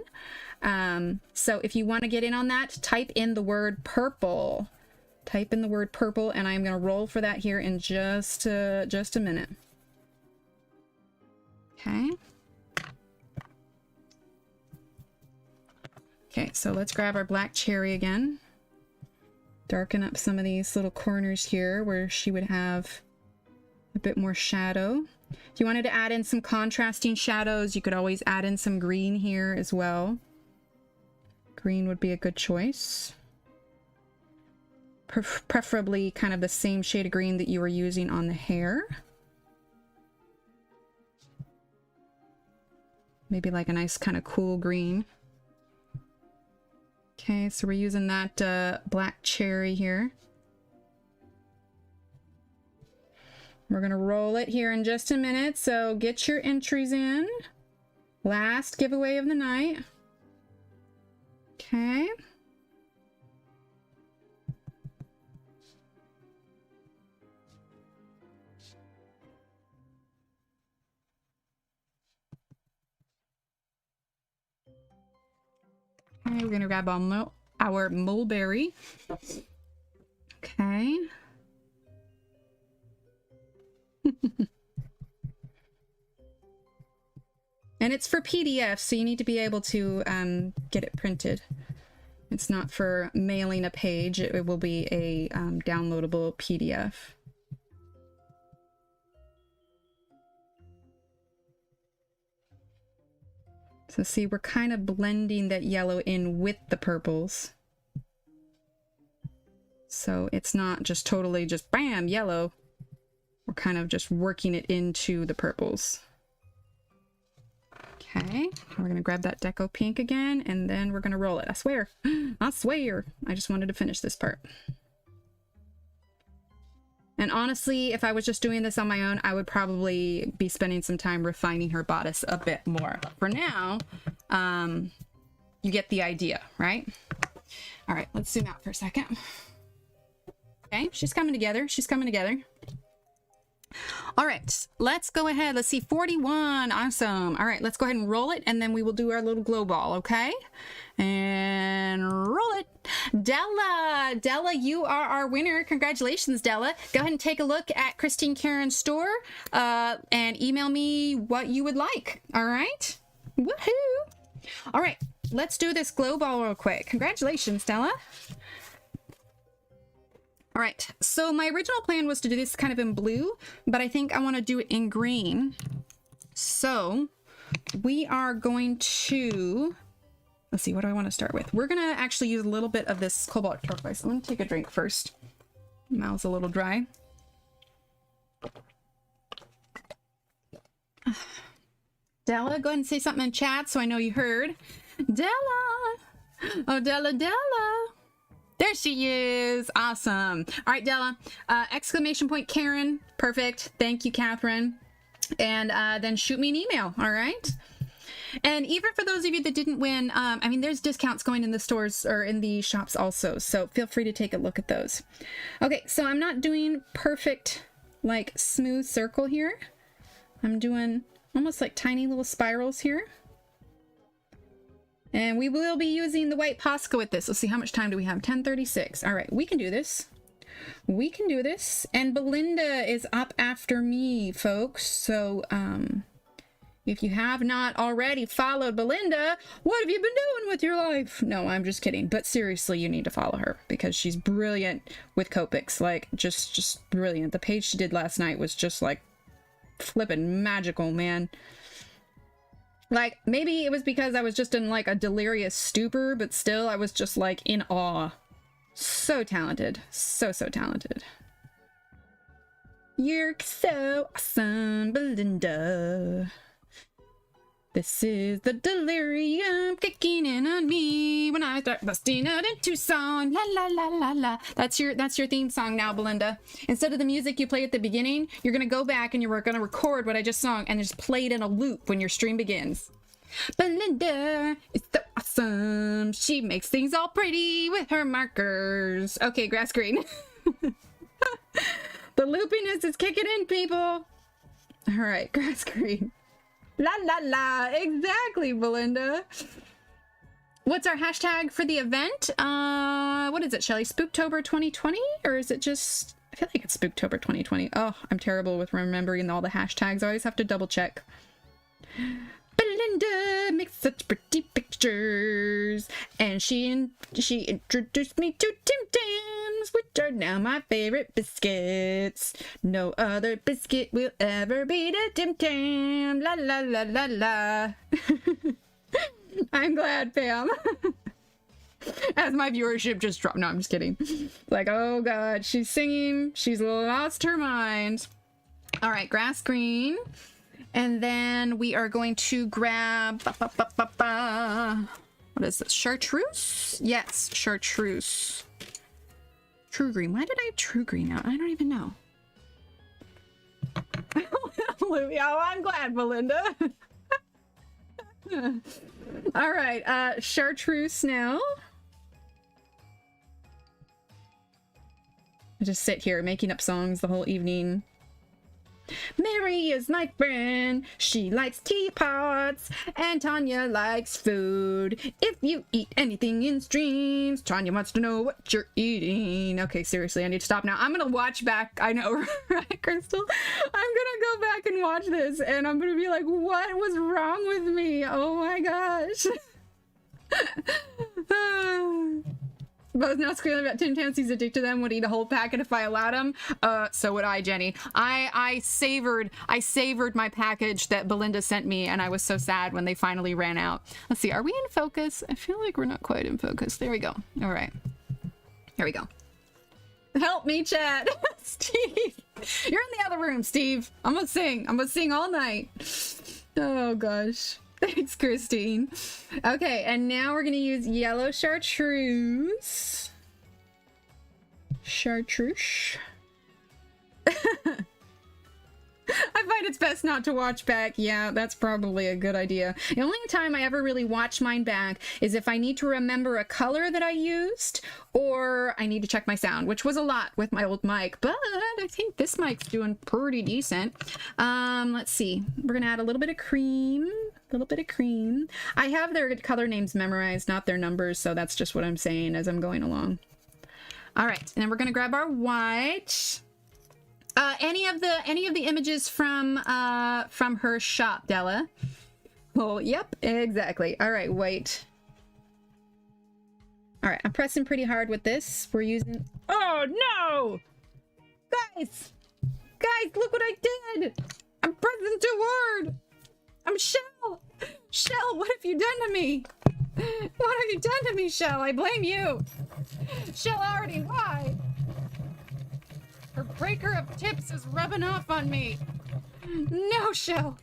So if you want to get in on that, type in the word purple. Type in the word purple, and I'm going to roll for that here in just a minute. Okay. Okay, so let's grab our black cherry again. Darken up some of these little corners here where she would have a bit more shadow. If you wanted to add in some contrasting shadows, you could always add in some green here as well. Green would be a good choice. Preferably kind of the same shade of green that you were using on the hair. Maybe like a nice kind of cool green. Okay, so we're using that black cherry here. We're gonna roll it here in just a minute, so get your entries in. Last giveaway of the night. Okay. Okay, we're gonna grab our mulberry. Okay. And it's for PDF, so you need to be able to get it printed. It's not for mailing a page. It will be a downloadable PDF. So see, we're kind of blending that yellow in with the purples. So it's not just totally just bam, yellow. We're kind of just working it into the purples. Okay, we're gonna grab that deco pink again, and then we're gonna roll it. I swear, I swear. I just wanted to finish this part. And honestly, if I was just doing this on my own, I would probably be spending some time refining her bodice a bit more. But for now, you get the idea, right? All right, let's zoom out for a second. Okay, she's coming together. She's coming together. All right, let's go ahead. Let's see, 41. Awesome. All right, let's go ahead and roll it, and then we will do our little glow ball, okay? And roll it. Della, you are our winner. Congratulations, Della. Go ahead and take a look at Christine Karen's store and email me what you would like. All right? Woohoo! All right, let's do this glow ball real quick. Congratulations, Della. All right, so my original plan was to do this kind of in blue, but I think I want to do it in green. So we are going to, let's see, what do I want to start with? We're going to actually use a little bit of this cobalt turquoise. I'm going to take a drink first. Mouth's a little dry. Della, go ahead and say something in chat so I know you heard. Della! Oh, Della. There she is. Awesome. All right, Della. Exclamation point Karen. Perfect. Thank you, Catherine. And then shoot me an email. All right. And even for those of you that didn't win, I mean, there's discounts going in the stores or in the shops also. So feel free to take a look at those. Okay, so I'm not doing perfect, like, smooth circle here. I'm doing almost like tiny little spirals here. And we will be using the white Posca with this. Let's see, how much time do we have? 10:36. All right, we can do this. We can do this. And Belinda is up after me, folks. So, if you have not already followed Belinda, what have you been doing with your life? No, I'm just kidding. But seriously, you need to follow her because she's brilliant with Copics. Like, just brilliant. The page she did last night was just like flippin' magical, man. Like, maybe it was because I was just in, like, a delirious stupor, but still, I was just, like, in awe. So talented. So talented. You're so awesome, Belinda. This is the delirium kicking in on me when I start busting out into song. La la la la la. That's your theme song now, Belinda. Instead of the music you play at the beginning, you're gonna go back and you're gonna record what I just sung and just play it in a loop when your stream begins. Belinda is so awesome. She makes things all pretty with her markers. Okay, grass green. The loopiness is kicking in, people. All right, grass green. La la la, exactly, Belinda. What's our hashtag for the event? What is it, Shelly? Spooktober 2020? Or is it just, I feel like it's Spooktober 2020. Oh, I'm terrible with remembering all the hashtags. I always have to double check. Belinda makes such pretty pictures, and she introduced me to Tim Tams, which are now my favorite biscuits. No other biscuit will ever beat a Tim Tam. La la la la la. I'm glad, Pam. As my viewership just dropped. No, I'm just kidding. Like, oh god, she's singing. She's lost her mind. All right, grass green. And then we are going to grab, what is this, chartreuse? Yes, chartreuse. True green. Why did I have true green out? I don't even know. Oh, I'm glad, Belinda. All right, chartreuse now. I just sit here making up songs the whole evening. Mary is my friend, she likes teapots, and Tanya likes food. If you eat anything in streams, Tanya wants to know what you're eating. Okay, seriously, I need to stop now. I'm gonna watch back, I know, right, Crystal? I'm gonna go back and watch this, and I'm gonna be like, what was wrong with me? Oh my gosh. Both now squealing about Tim Tams. He's addicted to them. Would eat a whole packet if I allowed him. So would I, Jenny. I savored my package that Belinda sent me, and I was so sad when they finally ran out. Let's see, are we in focus? I feel like we're not quite in focus. There we go. All right. Here we go. Help me, chat. Steve, you're in the other room, Steve. I'm gonna sing all night. Oh gosh. Thanks, Christine. Okay, and now we're gonna use yellow chartreuse. Chartreuse. I find it's best not to watch back. Yeah, that's probably a good idea. The only time I ever really watch mine back is if I need to remember a color that I used, or I need to check my sound, which was a lot with my old mic, but I think this mic's doing pretty decent. Let's see. We're gonna add a little bit of cream. I have their color names memorized, not their numbers, so that's just what I'm saying as I'm going along. All right, and then we're gonna grab our white. Any of the images from her shop, Della. Oh, yep, exactly. All right, wait. All right, I'm pressing pretty hard with this. We're using... Oh, no! Guys, look what I did! I'm pressing too hard! I'm Shell! Shell, what have you done to me? What have you done to me, Shell? I blame you! Shell already lied! Her breaker of tips is rubbing off on me. No, Shell.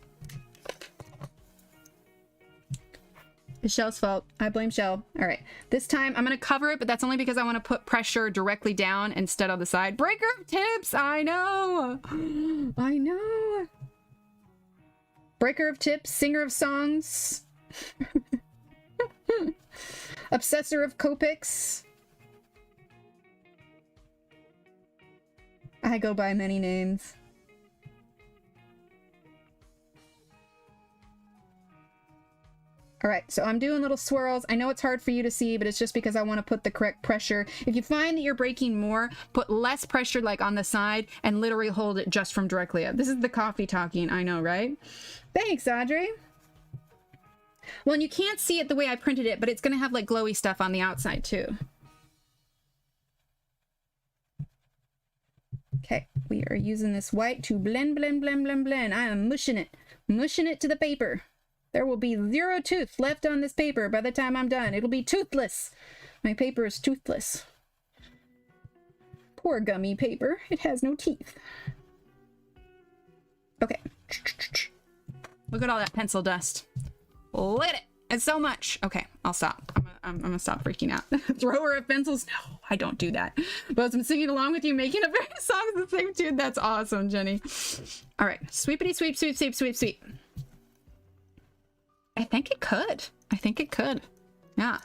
It's Shell's fault. I blame Shell. All right. This time I'm going to cover it, but that's only because I want to put pressure directly down instead of the side. Breaker of tips. I know. I know. Breaker of tips. Singer of songs. Obsessor of Copics. I go by many names. All right, so I'm doing little swirls. I know it's hard for you to see, but it's just because I want to put the correct pressure. If you find that you're breaking more, put less pressure like on the side and literally hold it just from directly up. This is the coffee talking, I know, right? Thanks, Audrey. Well, and you can't see it the way I printed it, but it's going to have like glowy stuff on the outside too. Okay, we are using this white to blend. I am mushing it to the paper. There will be 0 tooth left on this paper by the time I'm done. It'll be toothless. My paper is toothless. Poor gummy paper. It has no teeth. Okay. Look at all that pencil dust. Lit it. It's so much. Okay, I'll stop. I'm gonna stop freaking out. Thrower of pencils? No, I don't do that. But I'm singing along with you, making up various songs in the same tune. That's awesome, Jenny. All right, sweepity sweep, sweep, sweep, sweep, sweep. I think it could. Yeah.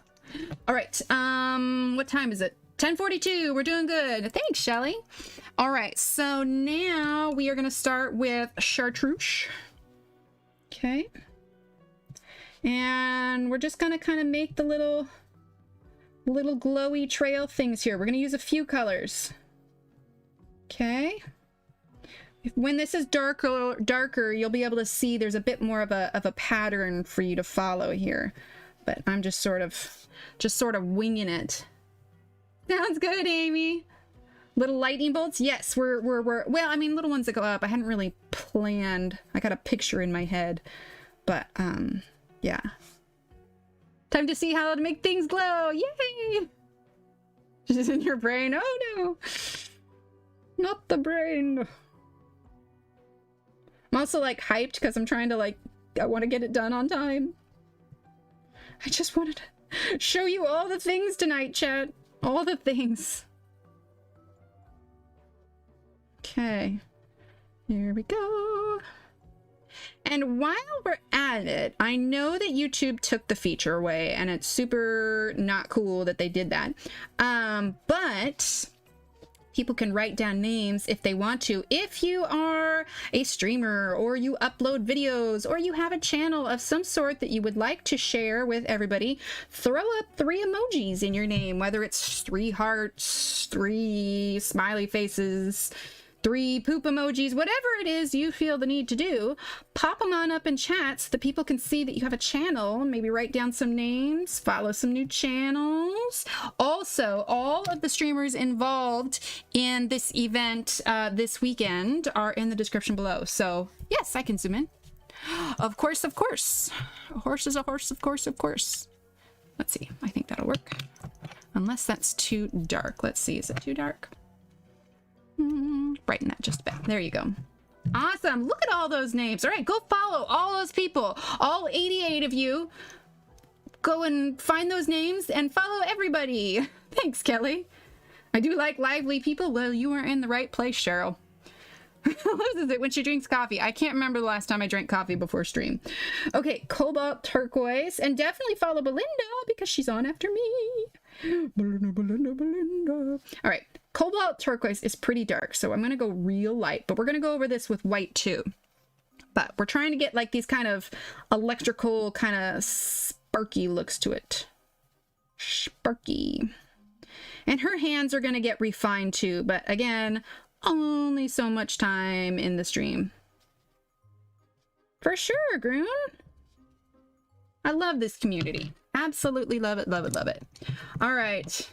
All right. What time is it? 10:42. We're doing good. Thanks, Shelly. All right. So now we are gonna start with chartreuse. Okay. And we're just gonna kind of make the little glowy trail things here. We're gonna use a few colors. Okay. When this is darker, you'll be able to see there's a bit more of a pattern for you to follow here. But I'm just sort of winging it. Sounds good, Amy. Little lightning bolts? Yes, we're well, I mean, little ones that go up. I hadn't really planned. I got a picture in my head. But yeah. Time to see how to make things glow. Yay! Just in your brain. Oh no. Not the brain. I'm also like hyped because I'm trying to I want to get it done on time. I just wanted to show you all the things tonight, chat. All the things. Okay. Here we go. And while we're at it, I know that YouTube took the feature away and it's super not cool that they did that. But people can write down names if they want to. If you are a streamer or you upload videos or you have a channel of some sort that you would like to share with everybody, throw up 3 emojis in your name, whether it's 3 hearts, 3 smiley faces, 3 poop emojis, whatever it is you feel the need to do, pop them on up in chat so that people can see that you have a channel, maybe write down some names, follow some new channels. Also, all of the streamers involved in this event this weekend are in the description below. So yes, I can zoom in. Of course, of course. A horse is a horse, of course, of course. Let's see, I think that'll work. Unless that's too dark. Let's see, is it too dark? Brighten that just a bit. There you go. Awesome. Look at all those names. All right, go follow all those people. All 88 of you. Go and find those names and follow everybody. Thanks, Kelly. I do like lively people. Well, you are in the right place, Cheryl. Loses it when she drinks coffee. I can't remember the last time I drank coffee before stream. Okay, Cobalt Turquoise. And definitely follow Belinda because she's on after me. Belinda. All right, Cobalt Turquoise is pretty dark, so I'm going to go real light. But we're going to go over this with white too. But we're trying to get like these kind of electrical, kind of sparky looks to it. Sparky. And her hands are going to get refined too. But again, only so much time in the stream. For sure, Groon. I love this community. Absolutely love it, love it, love it. All right.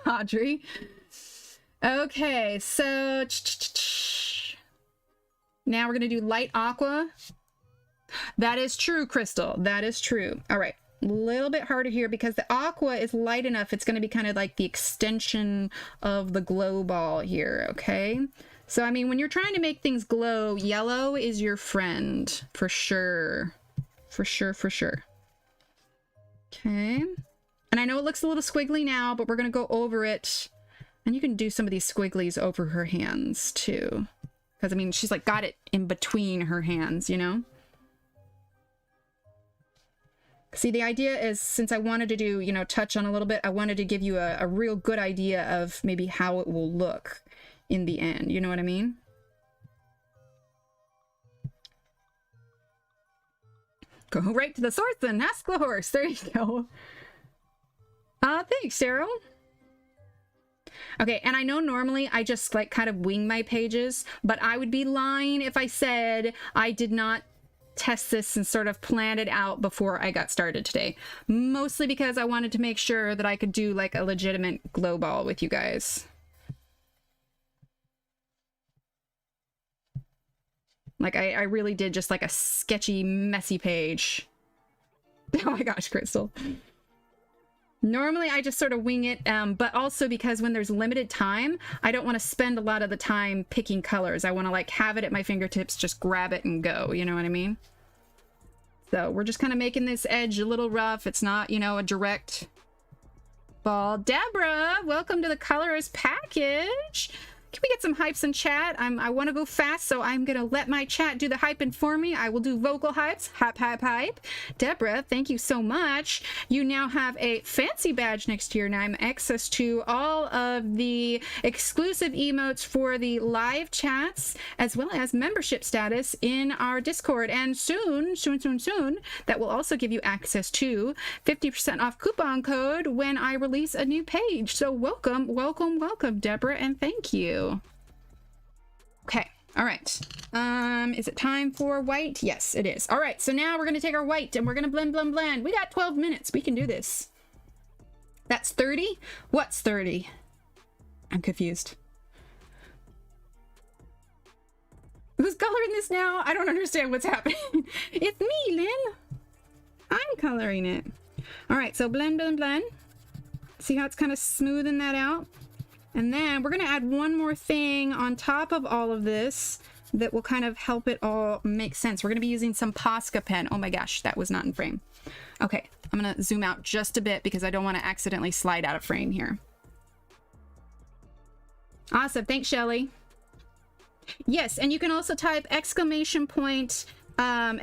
Audrey. Okay, so now we're going to do light aqua. That is true, Crystal. That is true. All right. A little bit harder here because the aqua is light enough. It's going to be kind of like the extension of the glow ball here. Okay. So, I mean, when you're trying to make things glow, yellow is your friend for sure. For sure, for sure. Okay. And I know it looks a little squiggly now, but we're going to go over it. And you can do some of these squigglies over her hands too. Because, I mean, she's like got it in between her hands, you know? See, the idea is, since I wanted to do, you know, touch on a little bit, I wanted to give you a real good idea of maybe how it will look in the end. You know what I mean? Go right to the source and ask the horse. There you go. Thanks, Cheryl. Okay, and I know normally I just like kind of wing my pages, but I would be lying if I said I did not test this and sort of plan it out before I got started today. Mostly because I wanted to make sure that I could do like a legitimate glow ball with you guys. Like I really did just like a sketchy, messy page. Oh my gosh, Crystal. Normally I just sort of wing it, but also because when there's limited time, I don't want to spend a lot of the time picking colors. I want to like have it at my fingertips, just grab it and go, you know what I mean? So we're just kind of making this edge a little rough. It's not, you know, a direct ball. Deborah, welcome to the colorist package. Can we get some hypes in chat? I want to go fast, so I'm going to let my chat do the hyping for me. I will do vocal hypes. Hype, hype, hype. Deborah, thank you so much. You now have a fancy badge next to your name, access to all of the exclusive emotes for the live chats, as well as membership status in our Discord. And soon, that will also give you access to 50% off coupon code when I release a new page. So welcome, welcome, welcome, Deborah, and thank you. Okay, all right. Is it time for white? Yes, it is. All right, so now we're gonna take our white and we're gonna blend, blend, blend. We got 12 minutes. We can do this. That's 30? What's 30? I'm confused. Who's coloring this now? I don't understand what's happening. It's me, Lynn. I'm coloring it. All right, so blend, blend, blend. See how it's kind of smoothing that out? And then we're going to add one more thing on top of all of this that will kind of help it all make sense. We're going to be using some Posca pen. Oh my gosh, that was not in frame. Okay, I'm going to zoom out just a bit because I don't want to accidentally slide out of frame here. Awesome, thanks, Shelly. Yes, and you can also type exclamation point Karen,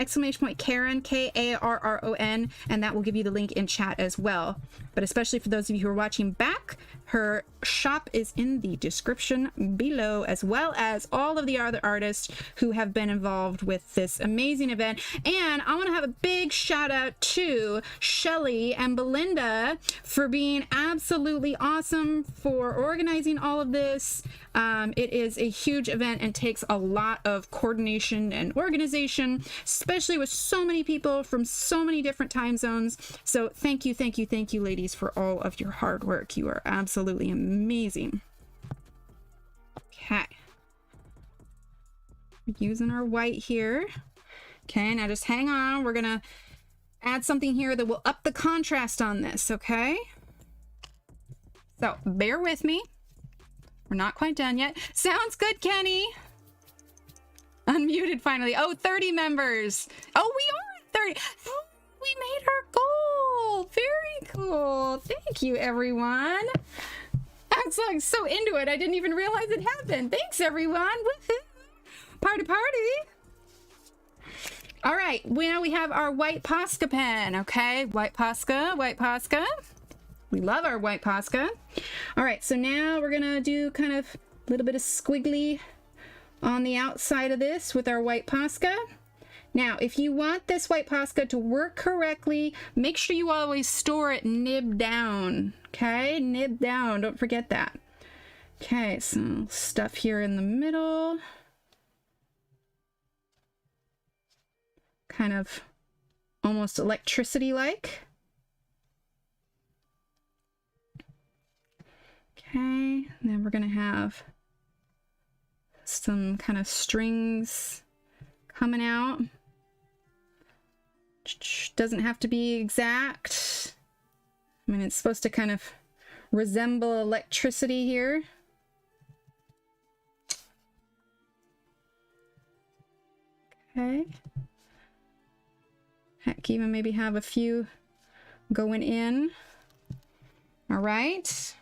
Karron, and that will give you the link in chat as well. But especially for those of you who are watching back, her shop is in the description below, as well as all of the other artists who have been involved with this amazing event. And I want to have a big shout out to Shelly and Belinda for being absolutely awesome, for organizing all of this. It is a huge event and takes a lot of coordination and organization, especially with so many people from so many different time zones. So thank you, thank you, thank you, ladies, for all of your hard work. You are absolutely amazing. Okay. We're using our white here. Okay, now just hang on. We're gonna add something here that will up the contrast on this, okay? So bear with me. We're not quite done yet. Sounds good, Kenny. Unmuted finally. Oh, 30 members. Oh, we are at 30. Oh, we made our goal. Very cool. Thank you, everyone. I'm so into it. I didn't even realize it happened. Thanks, everyone. Woohoo. Party, party. All right. Now we have our white Posca pen. Okay. White Posca, white Posca. We love our white Posca. All right. So now we're going to do kind of a little bit of squiggly on the outside of this with our white Posca. Now, if you want this white Posca to work correctly, make sure you always store it nib down. Okay, nib down. Don't forget that. Okay, some stuff here in the middle. Kind of almost electricity-like. Okay, then we're going to have some kind of strings coming out. Doesn't have to be exact. I mean, it's supposed to kind of resemble electricity here. Okay. Heck, even maybe have a few going in. All right.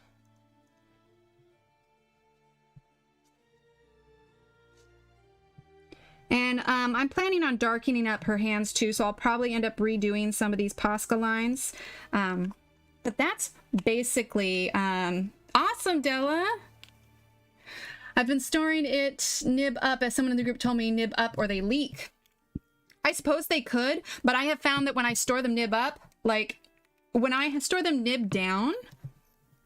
And I'm planning on darkening up her hands too, so I'll probably end up redoing some of these Posca lines. But that's basically awesome, Della. I've been storing it nib up, as someone in the group told me, nib up or they leak. I suppose they could, but I have found that when I store them nib up, like when I store them nib down,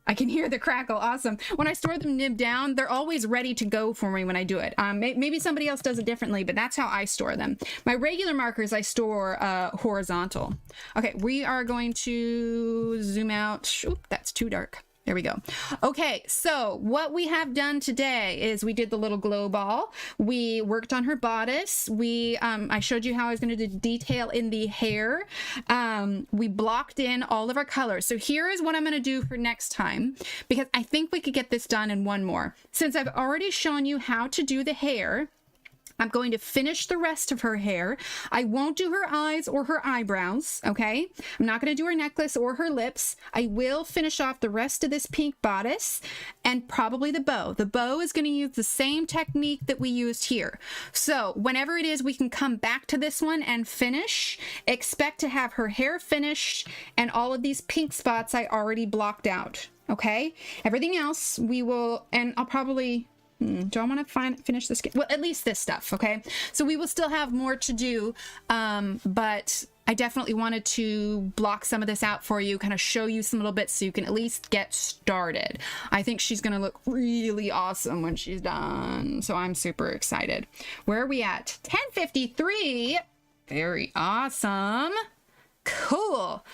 I can hear the crackle. Awesome. When I store them nib down, they're always ready to go for me when I do it. Maybe somebody else does it differently, but that's how I store them. My regular markers, I store horizontal. Okay, we are going to zoom out. Oop, that's too dark. There we go. Okay, so what we have done today is we did the little glow ball. We worked on her bodice. I showed you how I was going to do detail in the hair. We blocked in all of our colors. So here is what I'm going to do for next time, because I think we could get this done in one more. Since I've already shown you how to do the hair, I'm going to finish the rest of her hair. I won't do her eyes or her eyebrows, okay? I'm not going to do her necklace or her lips. I will finish off the rest of this pink bodice and probably the bow. The bow is going to use the same technique that we used here. So whenever it is we can come back to this one and finish, expect to have her hair finished and all of these pink spots I already blocked out, okay? Everything else we will, and I'll probably... do I want to finish this? Well, at least this stuff, okay? So we will still have more to do, but I definitely wanted to block some of this out for you, kind of show you some little bits so you can at least get started. I think she's going to look really awesome when she's done, so I'm super excited. Where are we at? 10:53. Very awesome. Cool.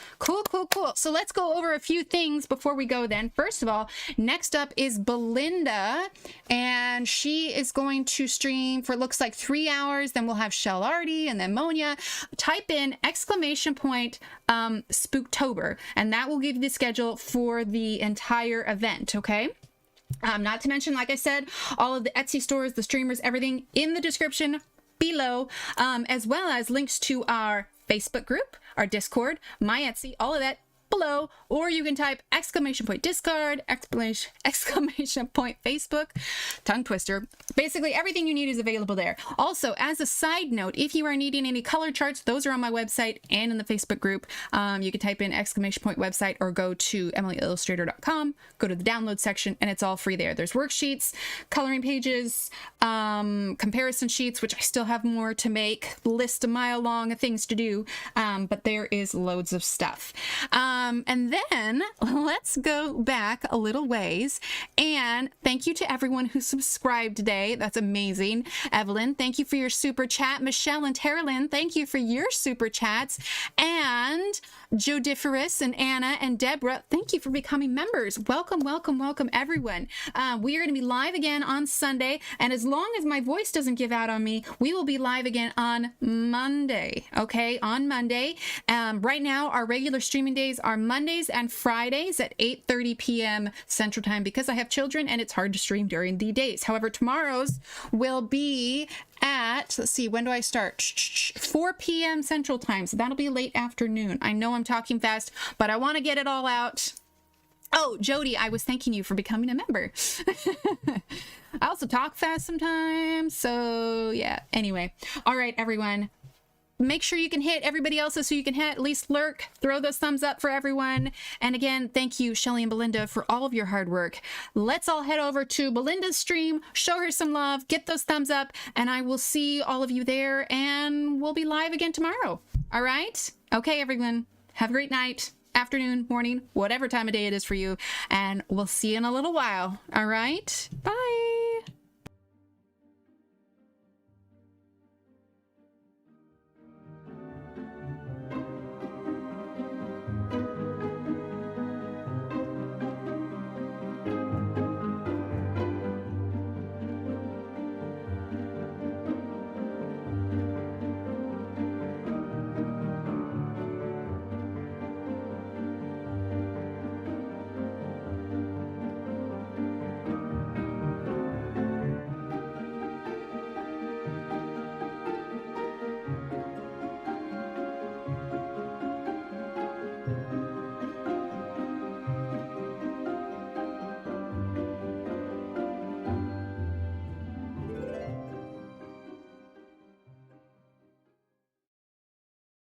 So let's go over a few things before we go then. First of all, next up is Belinda, and she is going to stream for, it looks like 3 hours. Then we'll have Shell Artie and then Monia. Type in !Spooktober, and that will give you the schedule for the entire event, okay? Not to mention, like I said, all of the Etsy stores, the streamers, everything in the description below, as well as links to our Facebook group, our Discord, my Etsy, all of that below, or you can type !Discard, !Facebook, tongue twister. Basically, everything you need is available there. Also, as a side note, if you are needing any color charts, those are on my website and in the Facebook group. You can type in !website or go to emilyillustrator.com, go to the download section, and it's all free there. There's worksheets, coloring pages, comparison sheets, which I still have more to make, list a mile long of things to do, but there is loads of stuff. And then let's go back a little ways, and thank you to everyone who subscribed today. That's amazing. Evelyn, thank you for your super chat. Michelle and Terralyn, thank you for your super chats. And Jodiferous and Anna and Deborah, thank you for becoming members. Welcome, welcome, welcome, everyone. We are going to be live again on Sunday, and as long as my voice doesn't give out on me, we will be live again on Monday. Okay, on Monday. Right now, our regular streaming days are Mondays and Fridays at 8:30 p.m. Central Time because I have children and it's hard to stream during the days. However, tomorrow's will be at, let's see, when do I start? 4 p.m. Central Time. So that'll be late afternoon. I know I'm talking fast, but I want to get it all out. Oh, Jody, I was thanking you for becoming a member. I also talk fast sometimes. So yeah, anyway. All right, everyone. Make sure you can hit everybody else's so you can hit, at least lurk, throw those thumbs up for everyone. And again, thank you, Shelly and Belinda, for all of your hard work. Let's all head over to Belinda's stream, show her some love, get those thumbs up, and I will see all of you there, and we'll be live again tomorrow. All right? Okay, everyone. Have a great night, afternoon, morning, whatever time of day it is for you, and we'll see you in a little while. All right? Bye.